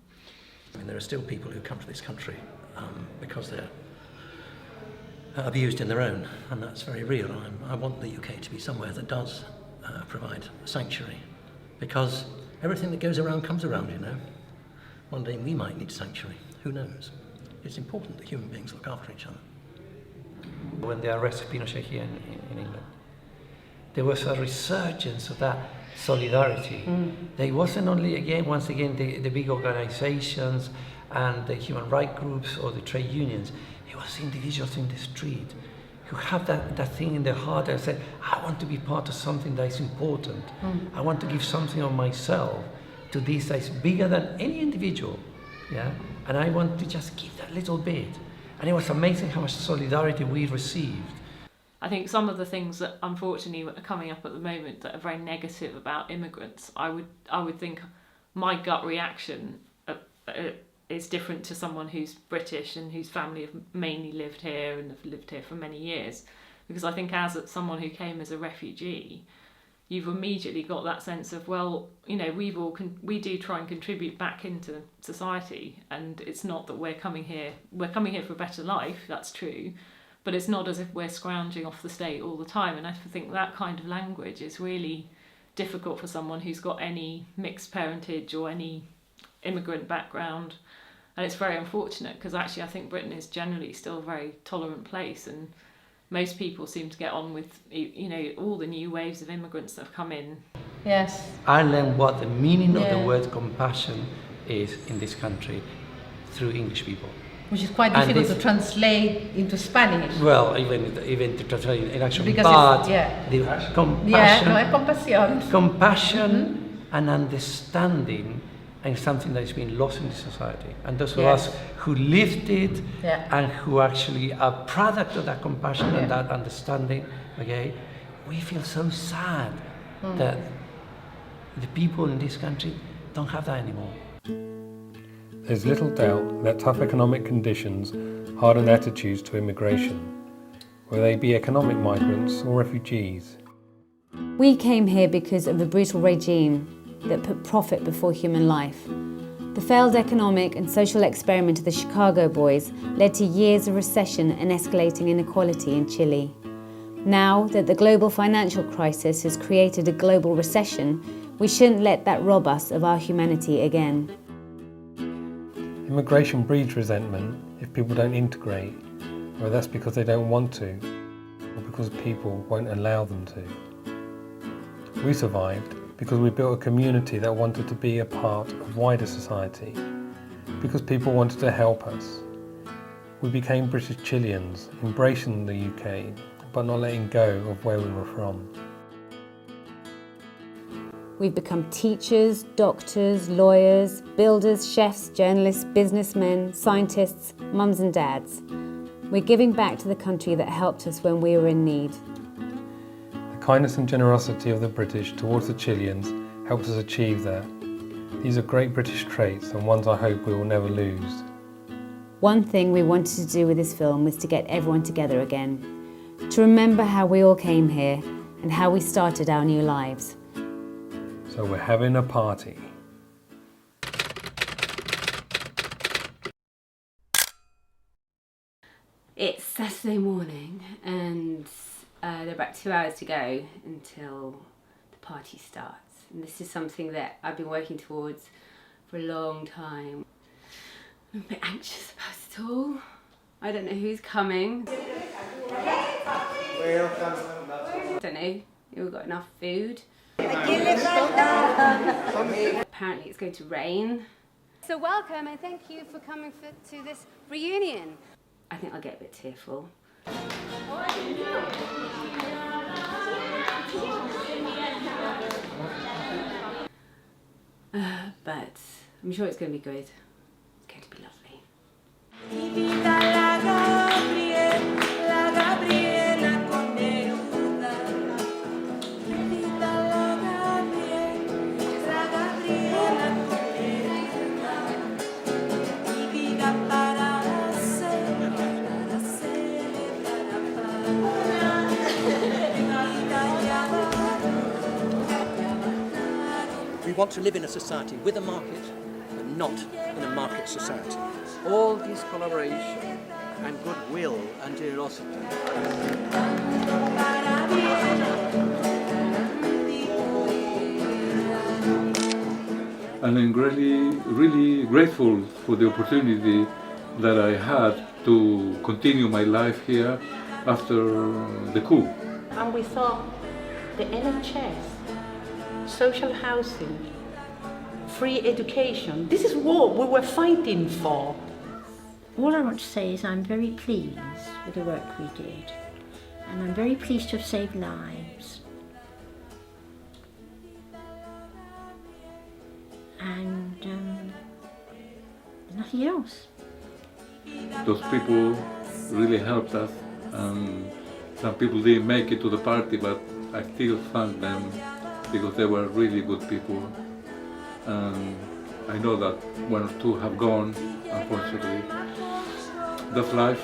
I mean, there are still people who come to this country because they're abused in their own, and that's very real. I want the UK to be somewhere that does provide sanctuary, because everything that goes around comes around, you know. One day we might need sanctuary, who knows? It's important that human beings look after each other. When they arrested Pinochet here in England, there was a resurgence of that solidarity. There wasn't only, once again, the big organizations and the human rights groups or the trade unions. It was individuals in the street who have that thing in their heart and said, I want to be part of something that is important. I want to give something of myself to this that is bigger than any individual. Yeah? And I want to just give that little bit. And it was amazing how much solidarity we received. I think some of the things that unfortunately are coming up at the moment that are very negative about immigrants, I would think my gut reaction is different to someone who's British and whose family have mainly lived here and have lived here for many years. Because I think as someone who came as a refugee, you've immediately got that sense of, well, you know, we do try and contribute back into society, and it's not that we're coming here for a better life, that's true, but it's not as if we're scrounging off the state all the time. And I think that kind of language is really difficult for someone who's got any mixed parentage or any immigrant background. And it's very unfortunate, because actually I think Britain is generally still a very tolerant place, and most people seem to get on with, you know, all the new waves of immigrants that have come in. Yes. I learned what the meaning of the word compassion is in this country through English people. Which is quite difficult to translate into Spanish. Well, even to translate in action, because but the compassion, compassion and understanding and something that has been lost in the society. And those of us who lived it and who actually are product of that compassion and that understanding, okay, we feel so sad that the people in this country don't have that anymore. There's little doubt that tough economic conditions harden attitudes to immigration, whether they be economic migrants or refugees. We came here because of a brutal regime that put profit before human life. The failed economic and social experiment of the Chicago Boys led to years of recession and escalating inequality in Chile. Now that the global financial crisis has created a global recession, we shouldn't let that rob us of our humanity again. Immigration breeds resentment if people don't integrate, whether that's because they don't want to or because people won't allow them to. We survived because we built a community that wanted to be a part of wider society, because people wanted to help us. We became British Chileans, embracing the UK, but not letting go of where we were from. We've become teachers, doctors, lawyers, builders, chefs, journalists, businessmen, scientists, mums and dads. We're giving back to the country that helped us when we were in need. The kindness and generosity of the British towards the Chileans helped us achieve that. These are great British traits and ones I hope we will never lose. One thing we wanted to do with this film was to get everyone together again, to remember how we all came here and how we started our new lives. So we're having a party. It's Saturday morning and there are about 2 hours to go until the party starts. And this is something that I've been working towards for a long time. I'm a bit anxious about it all. I don't know who's coming. I don't know, you all got enough food? Apparently it's going to rain. So welcome and thank you for coming to this reunion. I think I'll get a bit tearful. But I'm sure it's going to be good. It's going to be lovely. We want to live in a society with a market, but not in a market society. All this collaboration and goodwill and generosity. And I'm really grateful for the opportunity that I had to continue my life here after the coup. And we saw the NHS, social housing, free education. This is what we were fighting for. All I want to say is I'm very pleased with the work we did, and I'm very pleased to have saved lives. And nothing else. Those people really helped us, and some people didn't make it to the party, but I still thank them because they were really good people. I know that one or two have gone, unfortunately. That's life,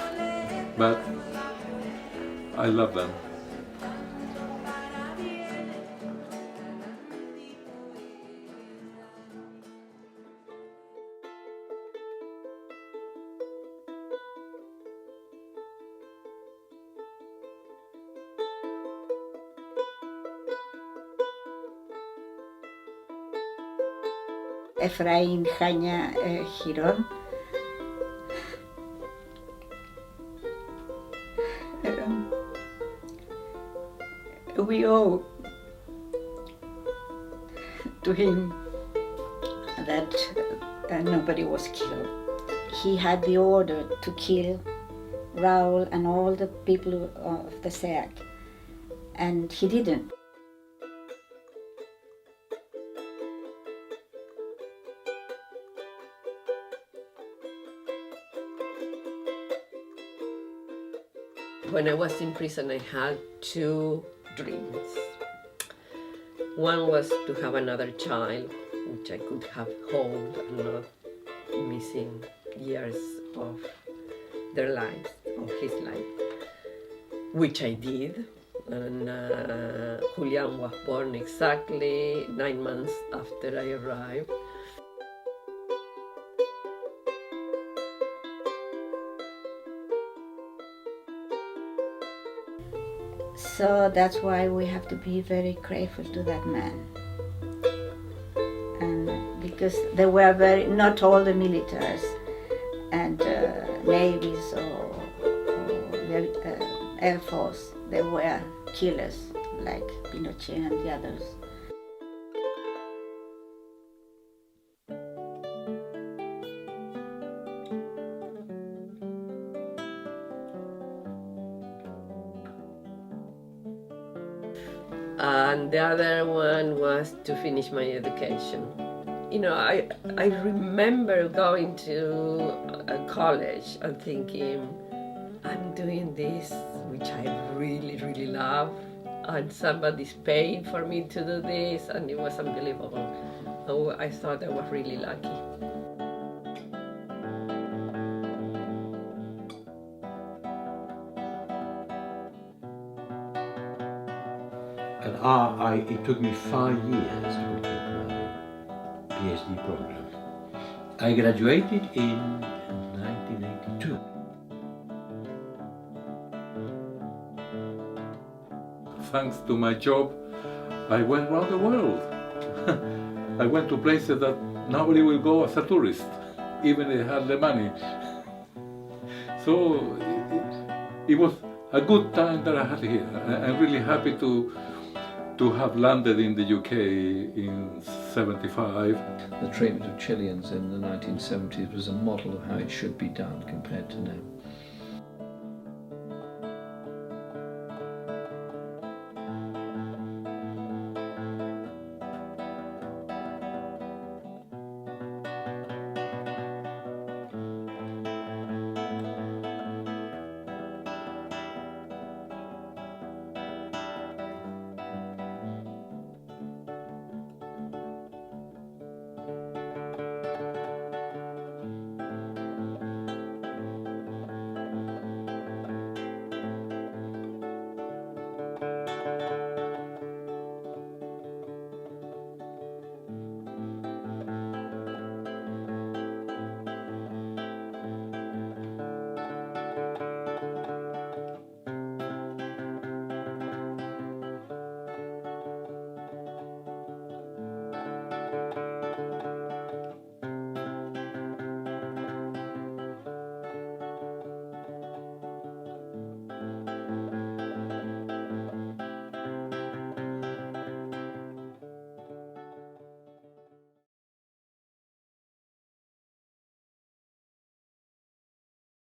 but I love them. Efraín Jaña Girón. We owe to him that nobody was killed. He had the order to kill Raúl and all the people of the SEAC, and he didn't. When I was in prison, I had two dreams. One was to have another child, which I could have hold and not missing years of their lives, of his life, which I did. And Julian was born exactly 9 months after I arrived. So that's why we have to be very grateful to that man. And because they were not all the militaries and navies or the Air Force, they were killers like Pinochet and the others. And the other one was to finish my education. You know, I remember going to a college and thinking, I'm doing this, which I really, really love, and somebody's paying for me to do this, and it was unbelievable. So I thought I was really lucky. And it took me 5 years to complete my PhD program. I graduated in 1982. Thanks to my job, I went around the world. I went to places that nobody will go as a tourist, even if they had the money. So it was a good time that I had here. I'm really happy to have landed in the UK in '75. The treatment of Chileans in the 1970s was a model of how it should be done compared to now.